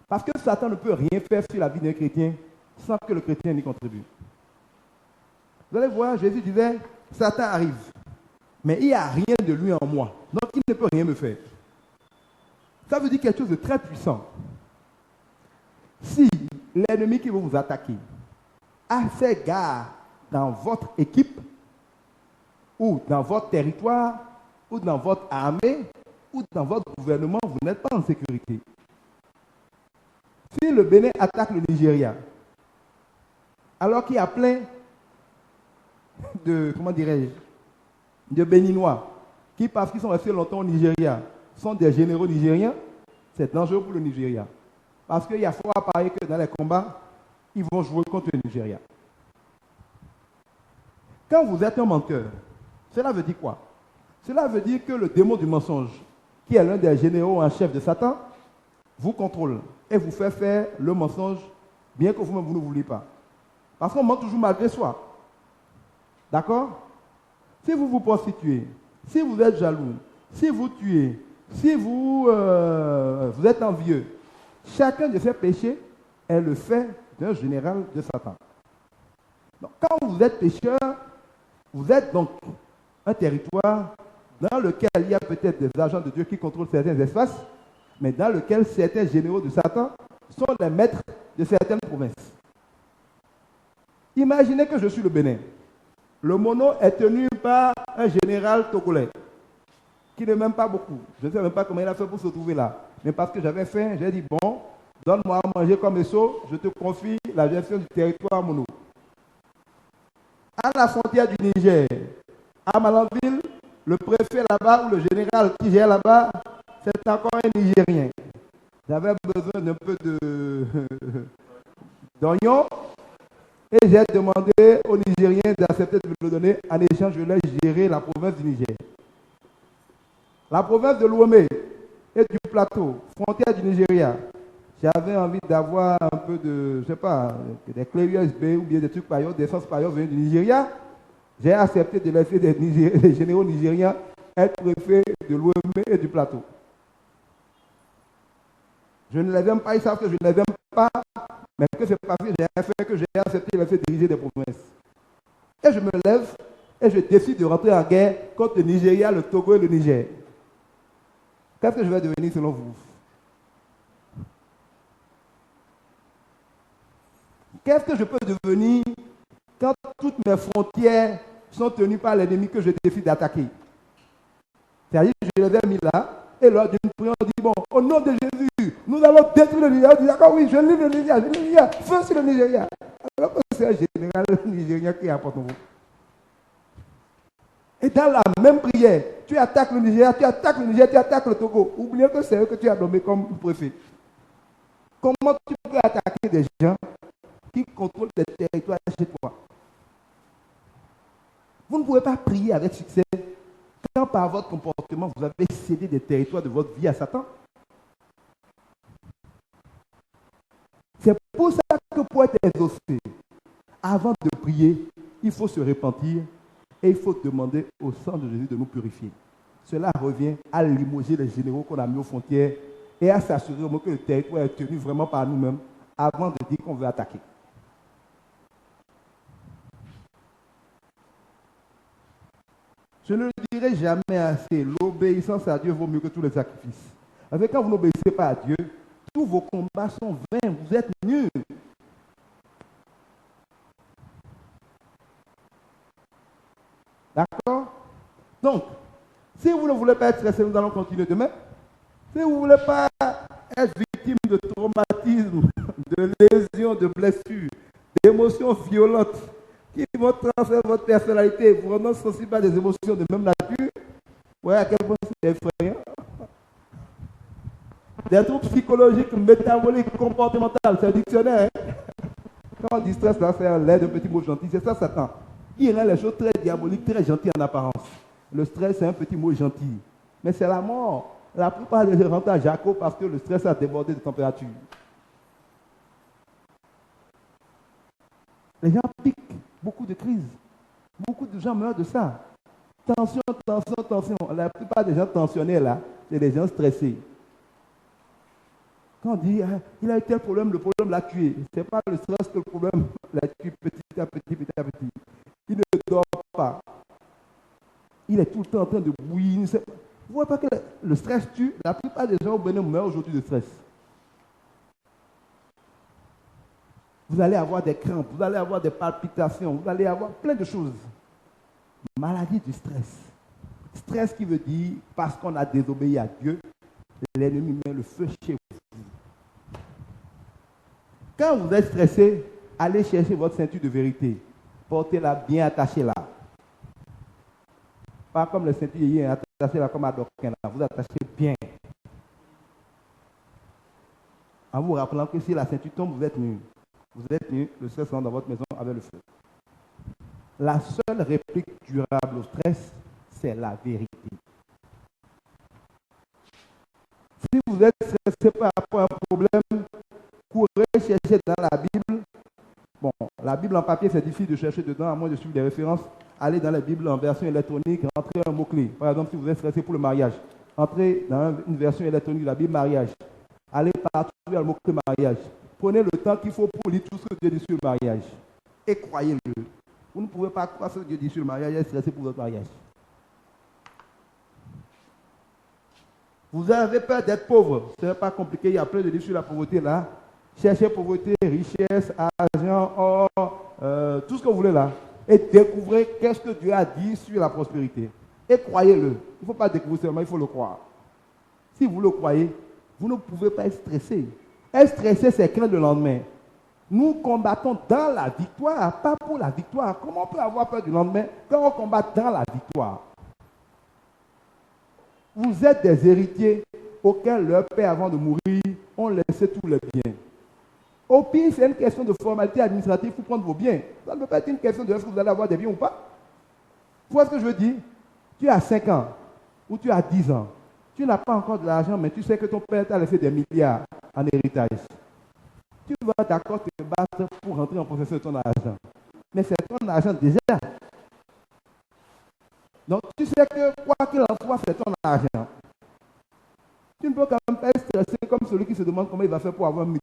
Parce que Satan ne peut rien faire sur la vie d'un chrétien sans que le chrétien n'y contribue. Vous allez voir, Jésus disait, Satan arrive, mais il n'y a rien de lui en moi, donc il ne peut rien me faire. Ça veut dire quelque chose de très puissant. Si l'ennemi qui veut vous attaquer a fait gare dans votre équipe, ou dans votre territoire, ou dans votre armée, ou dans votre gouvernement, vous n'êtes pas en sécurité. Si le Bénin attaque le Nigeria, alors qu'il y a plein de, comment dirais-je, de Béninois, qui parce qu'ils sont restés longtemps au Nigeria, sont des généraux nigériens, c'est dangereux pour le Nigeria. Parce qu'il y a fort à parier que dans les combats, ils vont jouer contre le Nigeria. Quand vous êtes un menteur, cela veut dire quoi? Cela veut dire que le démon du mensonge, qui est l'un des généraux en chef de Satan, vous contrôle et vous fait faire le mensonge, bien que vous-même vous ne vouliez pas. Parce qu'on ment toujours malgré soi. D'accord? Si vous vous prostituez, si vous êtes jaloux, si vous tuez, si vous êtes envieux, chacun de ces péchés est le fait d'un général de Satan. Donc, quand vous êtes pécheur, vous êtes donc un territoire dans lequel il y a peut-être des agents de Dieu qui contrôlent certains espaces, mais dans lequel certains généraux de Satan sont les maîtres de certaines provinces. Imaginez que je suis le Bénin. Le mono est tenu par un général togolais qui ne m'aime pas beaucoup. Je ne sais même pas comment il a fait pour se trouver là. Mais parce que j'avais faim, j'ai dit, bon, donne-moi à manger comme eso, je te confie la gestion du territoire mono. À la frontière du Niger, à Malanville, le préfet là-bas ou le général qui gère là-bas, c'est encore un Nigérien. J'avais besoin d'un peu d'oignon et j'ai demandé aux Nigériens d'accepter de me le donner. En échange, je leur gérer la province du Niger. La province de Lomé et du plateau, frontière du Nigeria. J'avais envie d'avoir un peu de, je sais pas, des clés USB ou bien des trucs paillots, des sens paillots venus du Nigeria. J'ai accepté de laisser des généraux nigériens être préfets de Lomé et du plateau. Je ne les aime pas, ils savent que je ne les aime pas, mais que c'est parce que j'ai fait que j'ai accepté de les faire diriger des provinces. Et je me lève et je décide de rentrer en guerre contre le Nigeria, le Togo et le Niger. Qu'est-ce que je vais devenir selon vous? Qu'est-ce que je peux devenir quand toutes mes frontières sont tenues par l'ennemi que je décide d'attaquer? C'est-à-dire que je les ai mis là, et lors d'une prière, on dit, bon, au nom de Jésus, nous allons détruire le Nigeria. On dit, d'accord, oui, je livre le Nigeria, feu sur le Nigeria. Alors que c'est un général nigérien qui est à Porto. Et dans la même prière, tu attaques le Nigeria, tu attaques le Togo. Oubliez que c'est eux que tu as nommé comme préfet. Comment tu peux attaquer des gens qui contrôlent des territoires chez toi? Vous ne pouvez pas prier avec succès quand par votre comportement, vous avez cédé des territoires de votre vie à Satan. C'est pour ça que pour être exaucé, avant de prier, il faut se repentir et il faut demander au sang de Jésus de nous purifier. Cela revient à limoger les généraux qu'on a mis aux frontières et à s'assurer au moins que le territoire est tenu vraiment par nous-mêmes avant de dire qu'on veut attaquer. Je ne le dirai jamais assez. L'obéissance à Dieu vaut mieux que tous les sacrifices. Parce que quand vous n'obéissez pas à Dieu, tous vos combats sont vains. Vous êtes nuls. D'accord? Donc, si vous ne voulez pas être stressé, nous allons continuer demain. Si vous ne voulez pas être victime de traumatisme, de lésions, de blessures, d'émotions violentes, qui vont transformer votre personnalité, vous rendant sensible à des émotions de même nature, ouais, à quel point c'est effrayant. Des troubles psychologiques, métaboliques, comportementaux, c'est un dictionnaire. Hein? Quand on dit stress, là, c'est un lait de petit mot gentil, c'est ça Satan. Il rend les choses très diaboliques, très gentilles en apparence. Le stress, c'est un petit mot gentil. Mais c'est la mort. La plupart des gens rentrent à Jaco parce que le stress a débordé de température. Les gens piquent. Beaucoup de crises. Beaucoup de gens meurent de ça. Tension, tension, tension. La plupart des gens tensionnés là, c'est des gens stressés. Quand on dit, ah, il a eu tel problème, le problème l'a tué. Ce n'est pas le stress que le problème l'a tué petit à petit, petit à petit. Il ne dort pas. Il est tout le temps en train de bouillir. Vous ne voyez pas que le stress tue? La plupart des gens au Bénin meurent aujourd'hui de stress. Vous allez avoir des crampes, vous allez avoir des palpitations, vous allez avoir plein de choses. Maladie du stress. Stress qui veut dire, parce qu'on a désobéi à Dieu, l'ennemi met le feu chez vous. Quand vous êtes stressé, allez chercher votre ceinture de vérité. Portez-la bien attachée là. Pas comme le ceinture hier, attachez là comme à Doquin là. Vous attachez bien. En vous rappelant que si la ceinture tombe, vous êtes nul. Vous êtes nul, le stress rentre dans votre maison avec le feu. La seule réplique durable au stress, c'est la vérité. Si vous êtes stressé par rapport à un problème, courez chercher dans la Bible. Bon, la Bible en papier, c'est difficile de chercher dedans, à moins de suivre des références. Allez dans la Bible en version électronique, rentrez un mot-clé. Par exemple, si vous êtes stressé pour le mariage, entrez dans une version électronique de la Bible mariage. Allez partout vers le mot-clé mariage. Prenez le temps qu'il faut pour lire tout ce que Dieu dit sur le mariage. Et croyez-le. Vous ne pouvez pas croire ce que Dieu dit sur le mariage et être stressé pour votre mariage. Vous avez peur d'être pauvre. Ce n'est pas compliqué. Il y a plein de livres sur la pauvreté là. Cherchez pauvreté, richesse, argent, or, tout ce que vous voulez là. et découvrez qu'est-ce que Dieu a dit sur la prospérité. Et croyez-le. Il ne faut pas découvrir seulement, il faut le croire. Si vous le croyez, vous ne pouvez pas être stressé. Être stressé, c'est craindre le lendemain. Nous combattons dans la victoire, pas pour la victoire. Comment on peut avoir peur du lendemain quand on combat dans la victoire? Vous êtes des héritiers auxquels leur père, avant de mourir, ont laissé tous les biens. Au pire, c'est une question de formalité administrative pour prendre vos biens. Ça ne peut pas être une question de est-ce que vous allez avoir des biens ou pas. Vous voyez ce que je veux dire? Tu as 5 ans ou tu as 10 ans. Tu n'as pas encore de l'argent, mais tu sais que ton père t'a laissé des milliards en héritage. Tu vas d'accord te battre pour rentrer en possession de ton argent. Mais c'est ton argent déjà. Donc tu sais que quoi qu'il en soit, c'est ton argent. Tu ne peux quand même pas être stressé comme celui qui se demande comment il va faire pour avoir 1